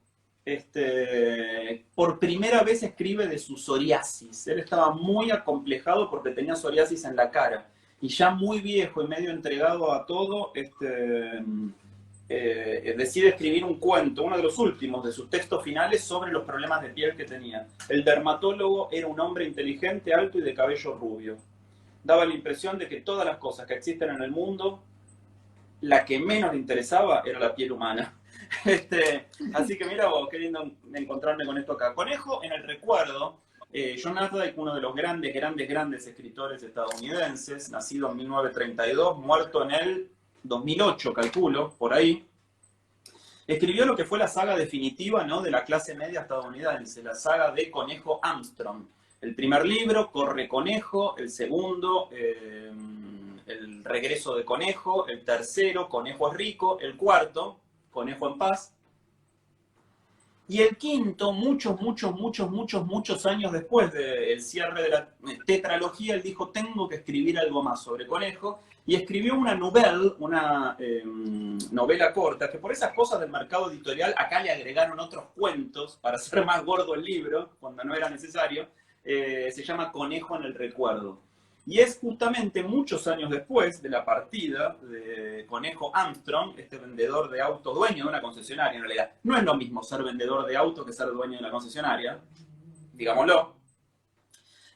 Por primera vez escribe de su psoriasis. Él estaba muy acomplejado porque tenía psoriasis en la cara. Y ya muy viejo y medio entregado a todo, decide escribir un cuento, uno de los últimos de sus textos finales, sobre los problemas de piel que tenía. El dermatólogo era un hombre inteligente, alto y de cabello rubio. Daba la impresión de que todas las cosas que existen en el mundo, la que menos le interesaba era la piel humana. Así que mira vos, qué lindo encontrarme con esto acá. Conejo en el recuerdo. John Updike, uno de los grandes escritores estadounidenses, nacido en 1932, muerto en el 2008, calculo, por ahí. Escribió lo que fue la saga definitiva, ¿no?, de la clase media estadounidense, la saga de Conejo Armstrong. El primer libro, Corre Conejo; el segundo, El regreso de Conejo; el tercero, Conejo es rico; el cuarto, Conejo en paz. Y el quinto, muchos años después del cierre de la tetralogía, él dijo, tengo que escribir algo más sobre Conejo, y escribió una novela corta, que por esas cosas del mercado editorial, acá le agregaron otros cuentos para hacer más gordo el libro, cuando no era necesario. Se llama Conejo en el recuerdo. Y es justamente muchos años después de la partida de Conejo Armstrong, este vendedor de autos, dueño de una concesionaria en realidad. No es lo mismo ser vendedor de autos que ser dueño de una concesionaria, digámoslo.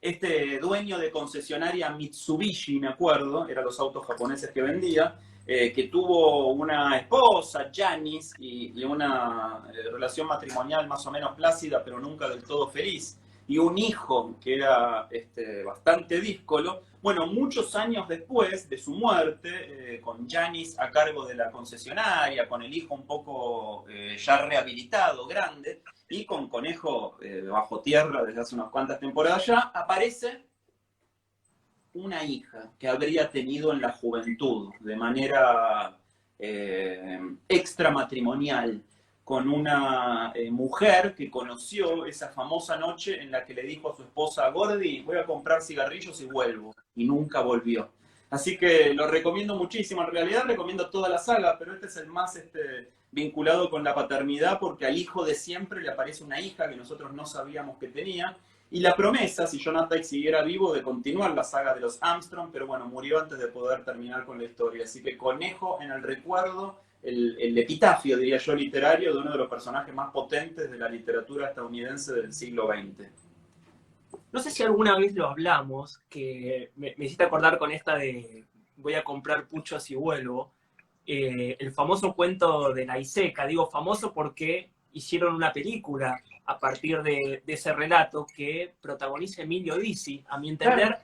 Este dueño de concesionaria Mitsubishi, me acuerdo, eran los autos japoneses que vendía, que tuvo una esposa, Janice, y una relación matrimonial más o menos plácida, pero nunca del todo feliz, y un hijo que era bastante díscolo. Bueno, muchos años después de su muerte, con Janice a cargo de la concesionaria, con el hijo un poco ya rehabilitado, grande, y con Conejo bajo tierra desde hace unas cuantas temporadas ya, aparece una hija que habría tenido en la juventud, de manera extramatrimonial, con una mujer que conoció esa famosa noche en la que le dijo a su esposa, Gordy, voy a comprar cigarrillos y vuelvo. Y nunca volvió. Así que lo recomiendo muchísimo. En realidad recomiendo toda la saga, pero este es el más vinculado con la paternidad, porque al hijo de siempre le aparece una hija que nosotros no sabíamos que tenía. Y la promesa, si John Updike siguiera vivo, de continuar la saga de los Armstrong, pero bueno, murió antes de poder terminar con la historia. Así que Conejo en el recuerdo, el epitafio, diría yo, literario de uno de los personajes más potentes de la literatura estadounidense del siglo XX. No sé si alguna vez lo hablamos, que me hiciste acordar con esta de voy a comprar puchos y vuelvo. El famoso cuento de la Iseca, digo famoso porque hicieron una película a partir de ese relato que protagoniza Emilio Dizzi, a mi entender, claro,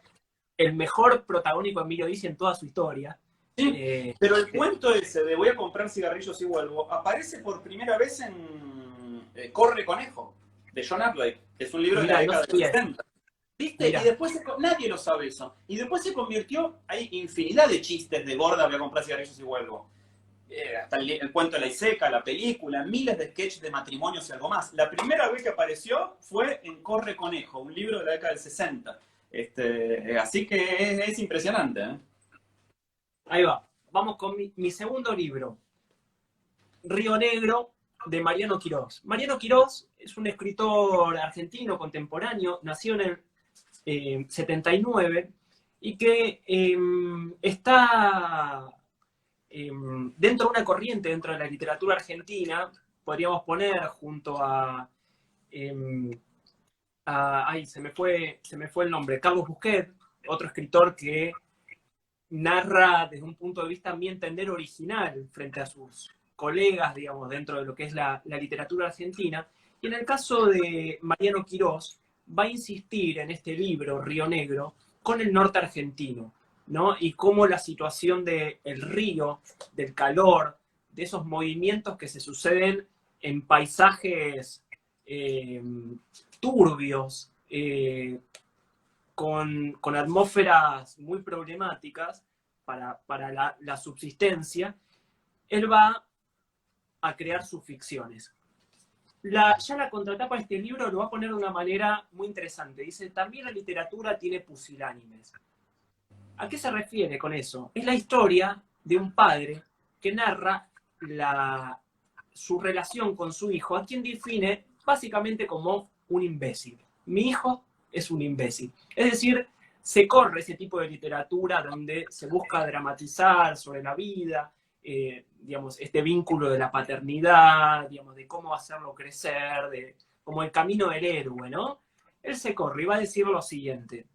el mejor protagónico Emilio Dizzi en toda su historia. Sí, pero el cuento ese de voy a comprar cigarrillos y vuelvo aparece por primera vez en Corre Conejo, de John Updike, que es un libro de la década de 60. ¿Viste? Mirá. Y después nadie lo sabe eso. Y después se convirtió, hay infinidad de chistes de gorda, voy a comprar cigarrillos y vuelvo. Hasta el cuento de la Iseca, la película, miles de sketches de matrimonios y algo más. La primera vez que apareció fue en Corre Conejo, un libro de la década del 60. Así que es impresionante, ¿eh? Ahí va. Vamos con mi segundo libro. Río Negro, de Mariano Quirós. Mariano Quirós es un escritor argentino contemporáneo, nació en el 79, y que está dentro de una corriente dentro de la literatura argentina. Podríamos poner junto a ay, se me fue el nombre, Carlos Busquet, otro escritor que narra desde un punto de vista, a mi entender, original frente a sus colegas, digamos, dentro de lo que es la literatura argentina. Y en el caso de Mariano Quirós, va a insistir en este libro, Río Negro, con el norte argentino, ¿no? Y cómo la situación del río, del calor, esos movimientos que se suceden en paisajes turbios, con atmósferas muy problemáticas para la subsistencia, él va a crear sus ficciones. Ya la contratapa de este libro lo va a poner de una manera muy interesante. Dice, también la literatura tiene pusilánimes. ¿A qué se refiere con eso? Es la historia de un padre que narra su relación con su hijo, a quien define básicamente como un imbécil. Mi hijo es un imbécil. Es decir, se corre ese tipo de literatura donde se busca dramatizar sobre la vida, digamos, este vínculo de la paternidad, digamos, de cómo hacerlo crecer, como el camino del héroe, ¿no? Él se corre y va a decir lo siguiente.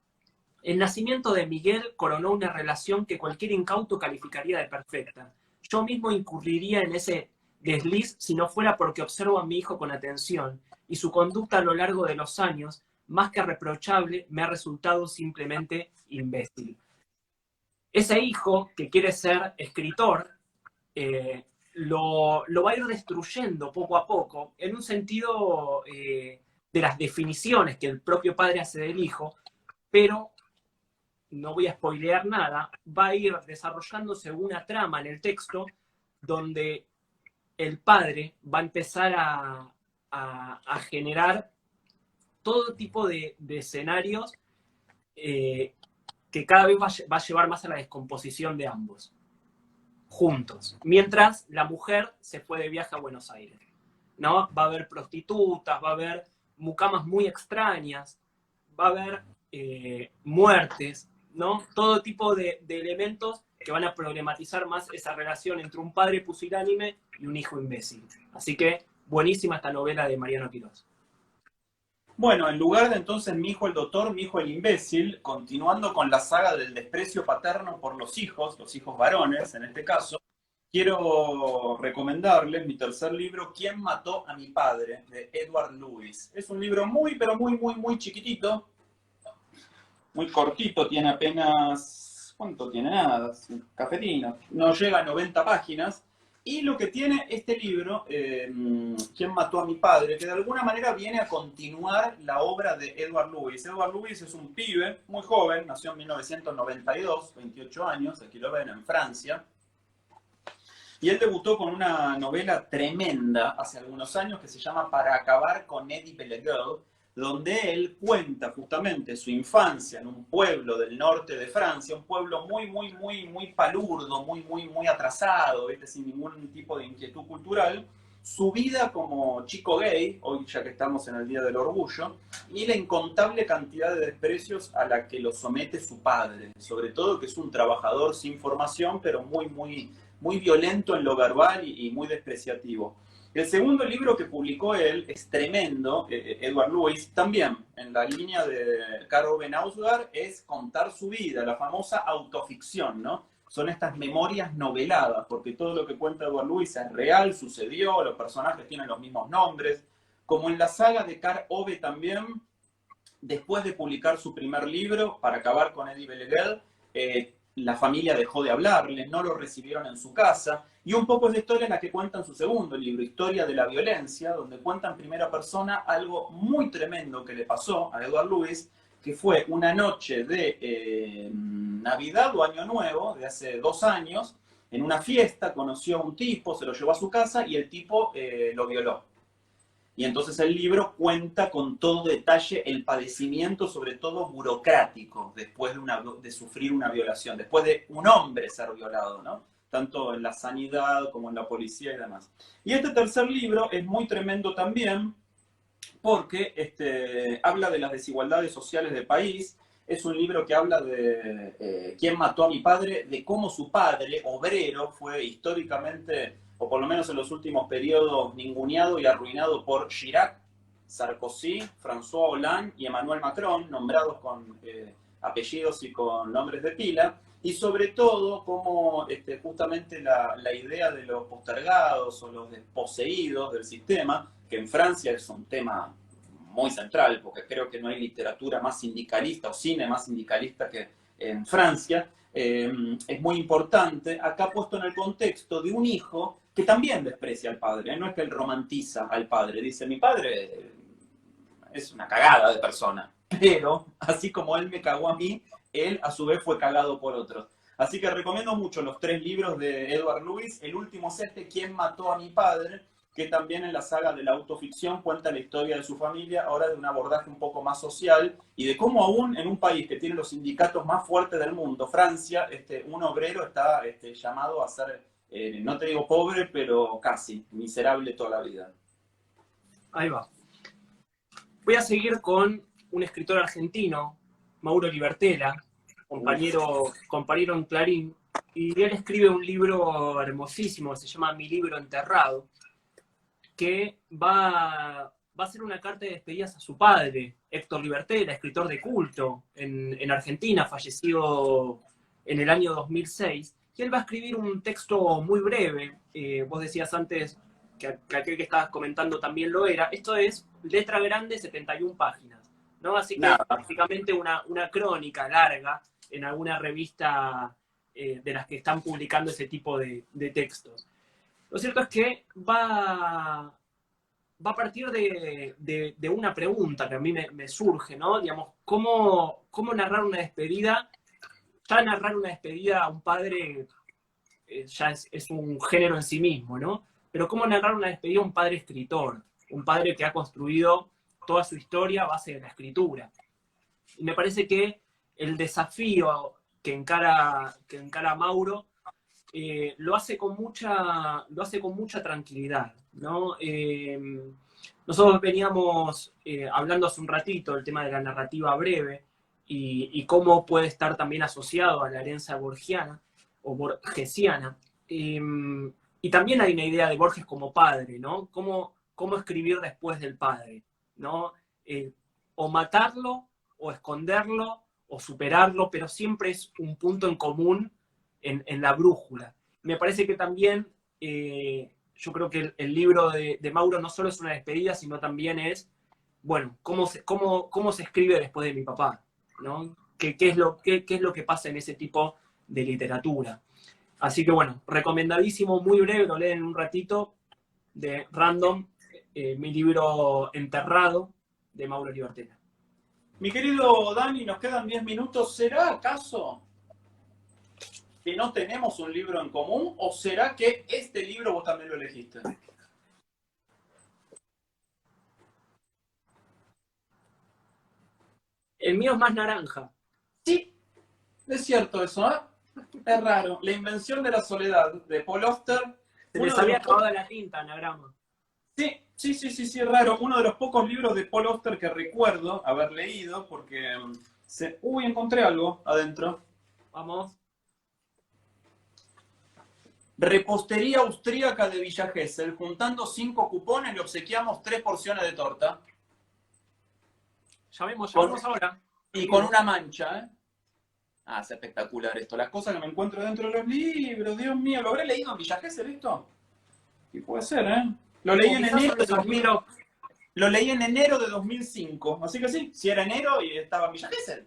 El nacimiento de Miguel coronó una relación que cualquier incauto calificaría de perfecta. Yo mismo incurriría en ese desliz si no fuera porque observo a mi hijo con atención y su conducta a lo largo de los años, más que reprochable, me ha resultado simplemente imbécil. Ese hijo que quiere ser escritor lo va a ir destruyendo poco a poco en un sentido de las definiciones que el propio padre hace del hijo, pero no voy a spoilear nada, va a ir desarrollándose una trama en el texto donde el padre va a empezar a generar todo tipo de escenarios que cada vez va a llevar más a la descomposición de ambos, juntos. Mientras la mujer se fue de viaje a Buenos Aires, ¿no? Va a haber prostitutas, va a haber mucamas muy extrañas, va a haber muertes, ¿no? Todo tipo de elementos que van a problematizar más esa relación entre un padre pusilánime y un hijo imbécil. Así que, buenísima esta novela de Mariano Quirós. Bueno, en lugar de entonces Mi hijo el doctor, Mi hijo el imbécil, continuando con la saga del desprecio paterno por los hijos varones en este caso, quiero recomendarles mi tercer libro, ¿Quién mató a mi padre?, de Edward Lewis. Es un libro muy, pero muy, muy, muy chiquitito, muy cortito, tiene apenas, ¿cuánto tiene? Nada, cafetino, no llega a 90 páginas. Y lo que tiene este libro, ¿Quién mató a mi padre?, que de alguna manera viene a continuar la obra de Edward Lewis. Edward Lewis es un pibe muy joven, nació en 1992, 28 años, aquí lo ven, en Francia. Y él debutó con una novela tremenda hace algunos años que se llama Para acabar con Eddie Pellegrin, donde él cuenta justamente su infancia en un pueblo del norte de Francia, un pueblo muy, muy, muy, muy palurdo, muy, muy, muy atrasado, ¿viste? Sin ningún tipo de inquietud cultural, su vida como chico gay, hoy ya que estamos en el Día del Orgullo, y la incontable cantidad de desprecios a la que lo somete su padre, sobre todo que es un trabajador sin formación, pero muy, muy, muy violento en lo verbal y muy despreciativo. El segundo libro que publicó él es tremendo, Edward Lewis, también en la línea de Karl Ove Knausgaard, es contar su vida, la famosa autoficción, ¿no? Son estas memorias noveladas, porque todo lo que cuenta Edward Lewis es real, sucedió, los personajes tienen los mismos nombres. Como en la saga de Karl Ove también, después de publicar su primer libro, Para acabar con Eddie Pellegrin, la familia dejó de hablarle, no lo recibieron en su casa, y un poco es la historia en la que cuentan su segundo libro, Historia de la Violencia, donde cuenta en primera persona algo muy tremendo que le pasó a Edward Lewis, que fue una noche de Navidad o Año Nuevo, de hace 2 años, en una fiesta conoció a un tipo, se lo llevó a su casa y el tipo lo violó. Y entonces el libro cuenta con todo detalle el padecimiento, sobre todo burocrático, después de sufrir una violación, después de un hombre ser violado, ¿no? Tanto en la sanidad como en la policía y demás. Y este tercer libro es muy tremendo también porque habla de las desigualdades sociales del país. Es un libro que habla de quién mató a mi padre, de cómo su padre, obrero, fue históricamente, o por lo menos en los últimos periodos, ninguneado y arruinado por Chirac, Sarkozy, François Hollande y Emmanuel Macron, nombrados con apellidos y con nombres de pila, y sobre todo cómo justamente la idea de los postergados o los desposeídos del sistema, que en Francia es un tema muy central, porque creo que no hay literatura más sindicalista o cine más sindicalista que en Francia, es muy importante, acá puesto en el contexto de un hijo que también desprecia al padre, ¿eh? No es que él romantiza al padre, dice, mi padre es una cagada de persona, pero así como él me cagó a mí, él a su vez fue cagado por otros. Así que recomiendo mucho los 3 libros de Edward Lewis. El último es este, ¿Quién mató a mi padre?, que también en la saga de la autoficción cuenta la historia de su familia, ahora de un abordaje un poco más social, y de cómo aún en un país que tiene los sindicatos más fuertes del mundo, Francia, un obrero está llamado a ser, no te digo pobre, pero casi miserable toda la vida. Ahí va. Voy a seguir con un escritor argentino, Mauro Libertela, compañero en Clarín, y él escribe un libro hermosísimo que se llama Mi libro enterrado, que va a ser una carta de despedidas a su padre, Héctor Libertela, escritor de culto en Argentina, fallecido en el año 2006, y él va a escribir un texto muy breve. Vos decías antes que aquel que estabas comentando también lo era. Esto es letra grande, 71 páginas, ¿no? Así que es prácticamente una crónica larga en alguna revista de las que están publicando ese tipo de textos. Lo cierto es que va a partir de una pregunta que a mí me surge, ¿no? Digamos, ¿cómo narrar una despedida? Ya narrar una despedida a un padre ya es un género en sí mismo, ¿no? Pero ¿cómo narrar una despedida a un padre escritor? Un padre que ha construido toda su historia a base de la escritura. Y me parece que el desafío que encara Mauro lo hace con mucha tranquilidad, ¿no? Nosotros veníamos hablando hace un ratito del tema de la narrativa breve y cómo puede estar también asociado a la herencia borgiana o borgesiana. Y también hay una idea de Borges como padre, ¿no? Cómo escribir después del padre, ¿no? O matarlo, o esconderlo, o superarlo, pero siempre es un punto en común en la brújula. Me parece que también, yo creo que el libro de Mauro no solo es una despedida, sino también es, bueno, cómo se escribe después de mi papá, ¿no? ¿Qué es lo que pasa en ese tipo de literatura? Así que bueno, recomendadísimo, muy breve, lo leen en un ratito, de Random, mi libro Enterrado, de Mauro Libertela. Mi querido Dani, nos quedan 10 minutos. ¿Será acaso que no tenemos un libro en común? ¿O será que este libro vos también lo elegiste? El mío es más naranja. Sí, es cierto eso, ¿eh? Es raro. La invención de la soledad, de Paul Auster. Se les había acabado la tinta, anagrama. Sí, es raro. Uno de los pocos libros de Paul Auster que recuerdo haber leído, porque... Uy, encontré algo adentro. Vamos. Repostería austríaca de Villa Gesell. Juntando 5 cupones le obsequiamos 3 porciones de torta. Llamemos ahora. Y con una mancha, ¿eh? Ah, es espectacular esto. Las cosas que me encuentro dentro de los libros, Dios mío. ¿Lo habré leído en Villa Gesell esto? Y puede ser, ¿eh? Lo leí en enero de 2000. Lo leí en enero de 2005. Así que sí, si era enero y estaba en Villa Gesell.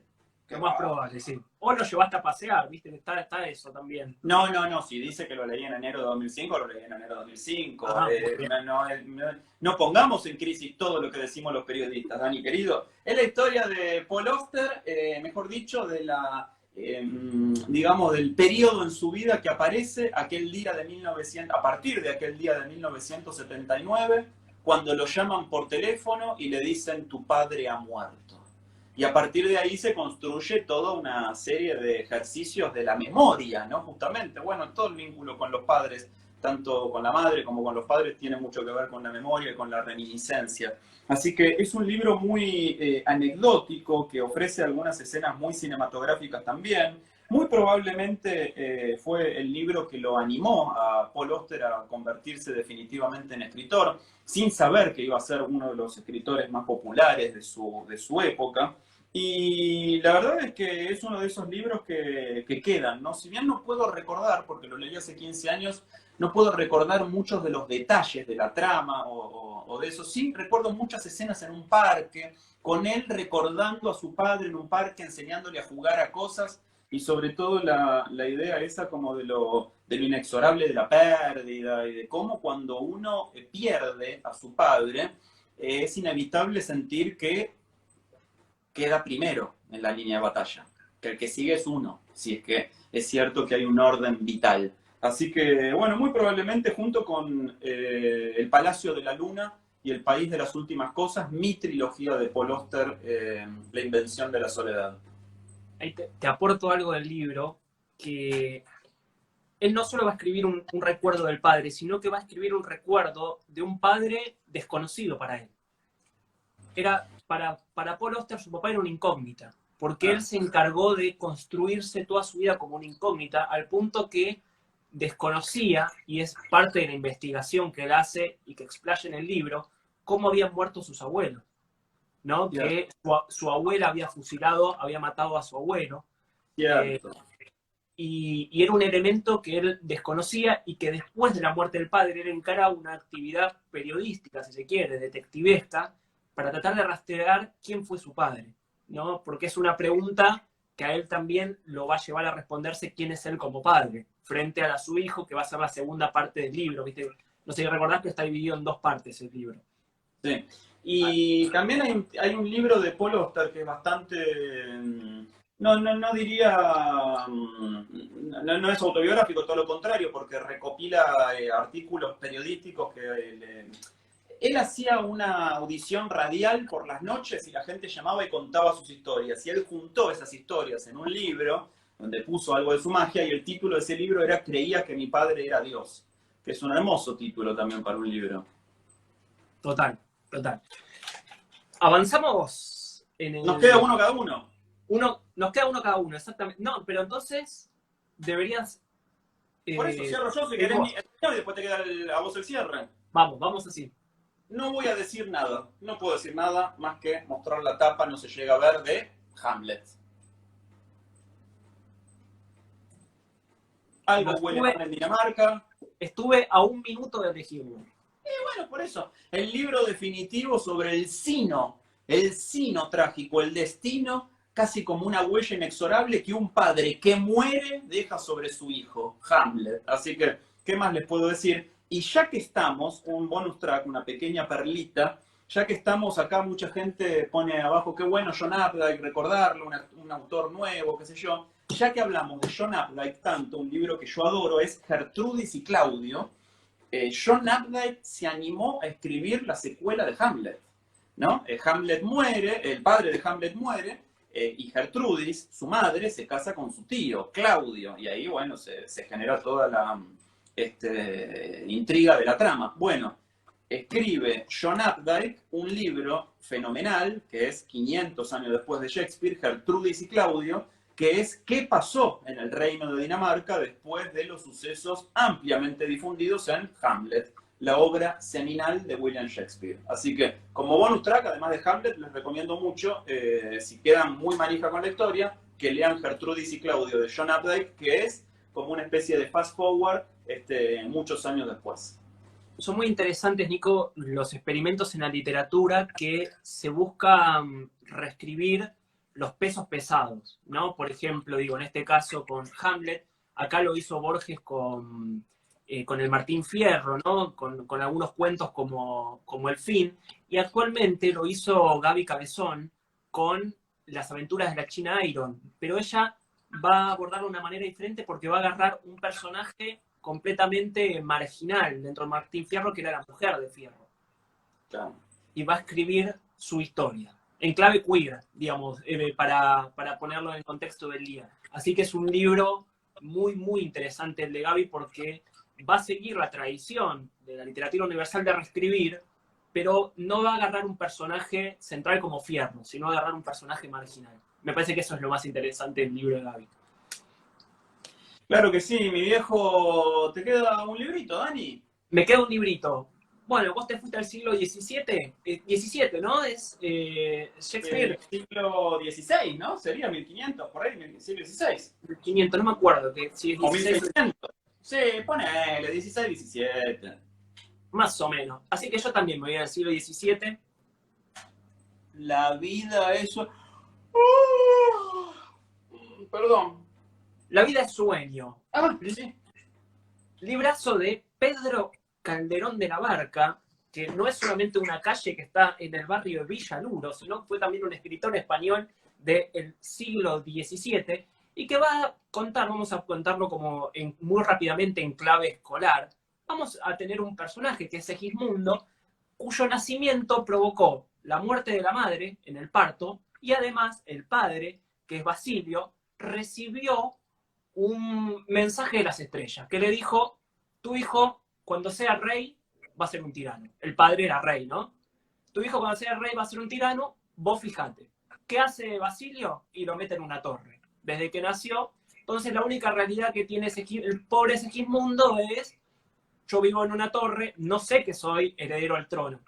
Lo más probable, sí. O lo llevaste a pasear, ¿viste? Está eso también. No, si dice que lo leí en enero de 2005, lo leí en enero de 2005. No pongamos en crisis todo lo que decimos los periodistas, Dani, querido. Es la historia de Paul Auster, mejor dicho, de digamos, del periodo en su vida que aparece a partir de aquel día de 1979, cuando lo llaman por teléfono y le dicen tu padre ha muerto. Y a partir de ahí se construye toda una serie de ejercicios de la memoria, ¿no? Justamente, bueno, todo el vínculo con los padres, tanto con la madre como con los padres, tiene mucho que ver con la memoria y con la reminiscencia. Así que es un libro muy anecdótico, que ofrece algunas escenas muy cinematográficas también. Muy probablemente fue el libro que lo animó a Paul Auster a convertirse definitivamente en escritor, sin saber que iba a ser uno de los escritores más populares de su época. Y la verdad es que es uno de esos libros que quedan, ¿no? Si bien no puedo recordar, porque lo leí hace 15 años, no puedo recordar muchos de los detalles de la trama o de eso. Sí, recuerdo muchas escenas en un parque, con él recordando a su padre en un parque, enseñándole a jugar a cosas, y sobre todo la idea esa como de de lo inexorable de la pérdida y de cómo cuando uno pierde a su padre, es inevitable sentir que queda primero en la línea de batalla, que el que sigue es uno, si es que es cierto que hay un orden vital. Así que, bueno, muy probablemente junto con El Palacio de la Luna y El País de las Últimas Cosas, mi trilogía de Paul Auster, La Invención de la Soledad. Ahí te aporto algo del libro, que él no solo va a escribir un recuerdo del padre, sino que va a escribir un recuerdo de un padre desconocido para él. Para Paul Auster, su papá era una incógnita, porque él se encargó de construirse toda su vida como una incógnita, al punto que desconocía, y es parte de la investigación que él hace y que explaya en el libro, cómo habían muerto sus abuelos, ¿no? Yeah. Que su abuela había fusilado, había matado a su abuelo. Y era un elemento que él desconocía y que después de la muerte del padre él encara una actividad periodística, si se quiere, detectivesca, para tratar de rastrear quién fue su padre, ¿no? Porque es una pregunta que a él también lo va a llevar a responderse quién es él como padre, frente a su hijo, que va a ser la segunda parte del libro, ¿viste? No sé si recordás que está dividido en dos partes el libro. Sí. Y también hay un libro de Paul Auster que es bastante, no diría, no es autobiográfico, todo lo contrario, porque recopila artículos periodísticos que él hacía una audición radial por las noches y la gente llamaba y contaba sus historias. Y él juntó esas historias en un libro donde puso algo de su magia y el título de ese libro era Creía que mi padre era Dios, que es un hermoso título también para un libro. Total. Avanzamos en el... Nos queda uno cada uno. Nos queda uno cada uno, exactamente. No, pero entonces deberías... Por eso cierro yo, si querés, y después te queda a vos el cierre. Vamos así. No voy a decir nada, no puedo decir nada más que mostrar la tapa, no se llega a ver, de Hamlet. Algo huele mal en Dinamarca. Estuve a un minuto de elegirlo. Bueno, por eso, el libro definitivo sobre el sino trágico, el destino, casi como una huella inexorable que un padre que muere deja sobre su hijo, Hamlet. Así que, ¿qué más les puedo decir? Y ya que estamos, un bonus track, una pequeña perlita, ya que estamos acá, mucha gente pone abajo, qué bueno, John Updike, recordarlo, un autor nuevo, qué sé yo. Ya que hablamos de John Updike tanto, un libro que yo adoro es Gertrudis y Claudio. John Updike se animó a escribir la secuela de Hamlet, ¿no? Hamlet muere, el padre de Hamlet muere, y Gertrudis, su madre, se casa con su tío, Claudio, y ahí, bueno, se genera toda la intriga de la trama. Bueno, escribe John Updike un libro fenomenal, que es 500 años después de Shakespeare, Gertrudis y Claudio, que es qué pasó en el reino de Dinamarca después de los sucesos ampliamente difundidos en Hamlet, la obra seminal de William Shakespeare. Así que, como bonus track, además de Hamlet, les recomiendo mucho, si quedan muy manija con la historia, que lean Gertrudis y Claudio de John Updike, que es como una especie de fast forward muchos años después. Son muy interesantes, Nico, los experimentos en la literatura que se busca reescribir los pesos pesados, ¿no? Por ejemplo, digo, en este caso con Hamlet, acá lo hizo Borges con el Martín Fierro, ¿no? Con algunos cuentos como El Fin, y actualmente lo hizo Gaby Cabezón con Las aventuras de la China Iron, pero ella va a abordarlo de una manera diferente porque va a agarrar un personaje completamente marginal dentro de Martín Fierro, que era la mujer de Fierro. Claro. Y va a escribir su historia, en clave queer, digamos, para ponerlo en el contexto del día. Así que es un libro muy, muy interesante el de Gaby, porque va a seguir la tradición de la literatura universal de reescribir, pero no va a agarrar un personaje central como Fierro, sino va a agarrar un personaje marginal. Me parece que eso es lo más interesante del libro de Gaby. Claro que sí, mi viejo. ¿Te queda un librito, Dani? Me queda un librito. Bueno, vos te fuiste al siglo XVII, 17, ¿no? Es Shakespeare. Siglo XVI, ¿no? Sería 1500, por ahí, siglo XVI. 1500, no me acuerdo. Si es 16, o 1600. Sí, ponele, 16, 17. Más o menos. Así que yo también me voy al siglo XVII. La vida es... Perdón. La vida es sueño. Ah, sí. librazo de Pedro Calderón de la Barca, que no es solamente una calle que está en el barrio de Villaluro, sino que fue también un escritor español del siglo XVII, y que va a contar, vamos a contarlo como muy rápidamente en clave escolar. Vamos a tener un personaje que es Segismundo, cuyo nacimiento provocó la muerte de la madre en el parto, y además el padre, que es Basilio, recibió un mensaje de las estrellas, que le dijo: tu hijo, cuando sea rey, va a ser un tirano. El padre era rey, ¿no? Tu hijo, cuando sea rey, va a ser un tirano, vos fijate. ¿Qué hace Basilio? Y lo mete en una torre. Desde que nació, entonces la única realidad que tiene el pobre Segismundo es: yo vivo en una torre, no sé que soy heredero al trono.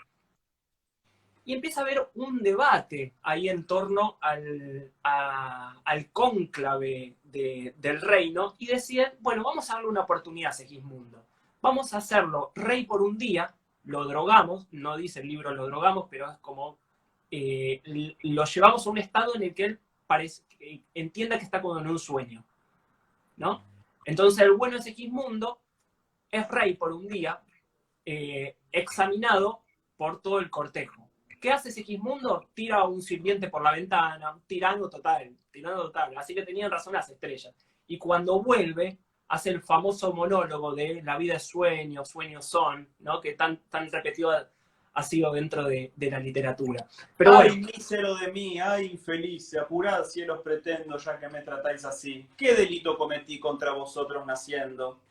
Y empieza a haber un debate ahí en torno al cónclave del reino, y deciden, bueno, vamos a darle una oportunidad a Segismundo. Vamos a hacerlo rey por un día, lo drogamos, no dice el libro lo drogamos, pero es como lo llevamos a un estado en el que él entienda que está como en un sueño, ¿no? Entonces el bueno de Segismundo es rey por un día, examinado por todo el cortejo. ¿Qué hace Segismundo? Tira a un sirviente por la ventana, tirando total. Así que tenían razón las estrellas. Y cuando vuelve, hace el famoso monólogo de la vida es sueño, sueños son, ¿no? Que tan repetido ha sido dentro de la literatura. Pero ay, bueno, mísero de mí, ay, infeliz, apurad cielos pretendo, ya que me tratáis así. ¿Qué delito cometí contra vosotros naciendo?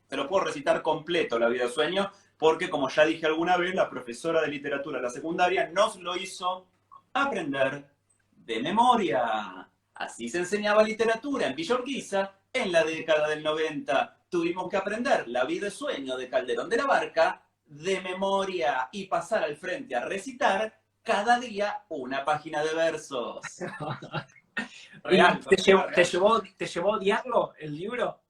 Te lo puedo recitar completo, La vida es sueño, porque como ya dije alguna vez, la profesora de literatura de la secundaria nos lo hizo aprender de memoria. Así se enseñaba literatura en Villa Urquiza en la década del 90. Tuvimos que aprender La vida es sueño de Calderón de la Barca de memoria y pasar al frente a recitar cada día una página de versos. Real, ¿y te llevó a odiarlo el libro?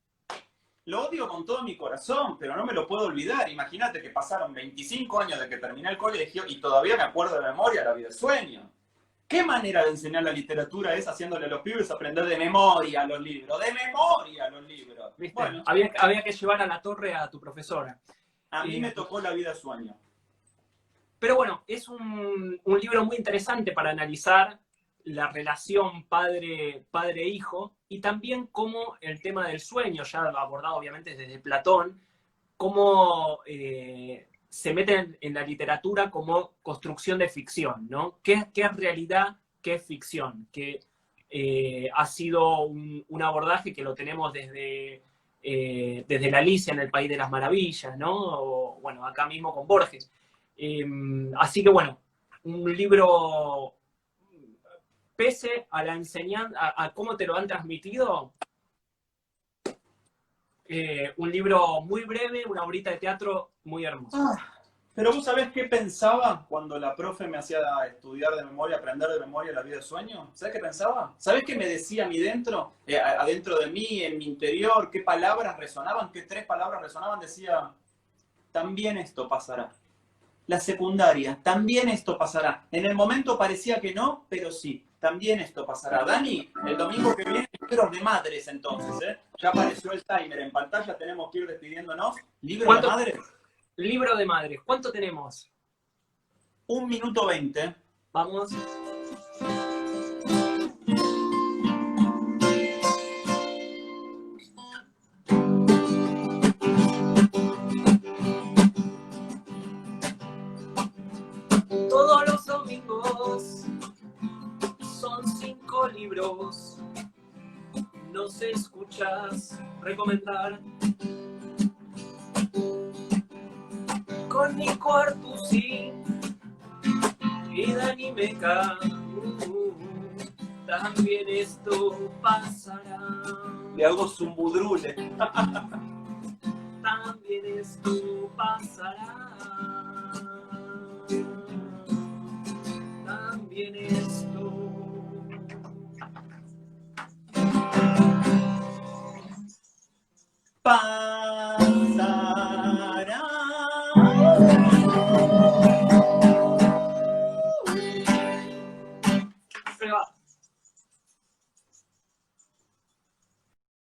Lo odio con todo mi corazón, pero no me lo puedo olvidar. Imagínate que pasaron 25 años de que terminé el colegio y todavía me acuerdo de memoria La vida es sueño. ¿Qué manera de enseñar la literatura es haciéndole a los pibes aprender de memoria los libros? ¡De memoria los libros! ¿Viste? Bueno, Había que llevar a la torre a tu profesora. a mí me tocó La vida es sueño. Pero bueno, es un libro muy interesante para analizar la relación padre-hijo, y también cómo el tema del sueño, ya abordado obviamente desde Platón, cómo se mete en la literatura como construcción de ficción, ¿no? ¿Qué es realidad? ¿Qué es ficción? Que ha sido un abordaje que lo tenemos desde la Alicia en el País de las Maravillas, ¿no? O, bueno, acá mismo con Borges. Así que bueno, un libro, pese a la enseñanza, a cómo te lo han transmitido, un libro muy breve, una horita de teatro muy hermoso. Pero vos sabés qué pensaba cuando la profe me hacía estudiar de memoria, aprender de memoria La vida de sueño. ¿Sabés qué pensaba? ¿Sabés qué me decía a mí dentro, adentro de mí, en mi interior? ¿Qué palabras resonaban? ¿Qué 3 palabras resonaban? Decía, también esto pasará. La secundaria, también esto pasará. En el momento parecía que no, pero sí, también esto pasará. Dani, el domingo que viene, libros de madres entonces, ¿eh? Ya apareció el timer en pantalla, tenemos que ir despidiéndonos. ¿Libros de madres? Libro de madres, ¿cuánto tenemos? 1 minuto 20. Vamos. Todos los domingos son 5 libros. Nos escuchas recomendar con Nico Artusi y Dani Meca. También esto pasará. Le hago zumbudrule. También esto pasará. También esto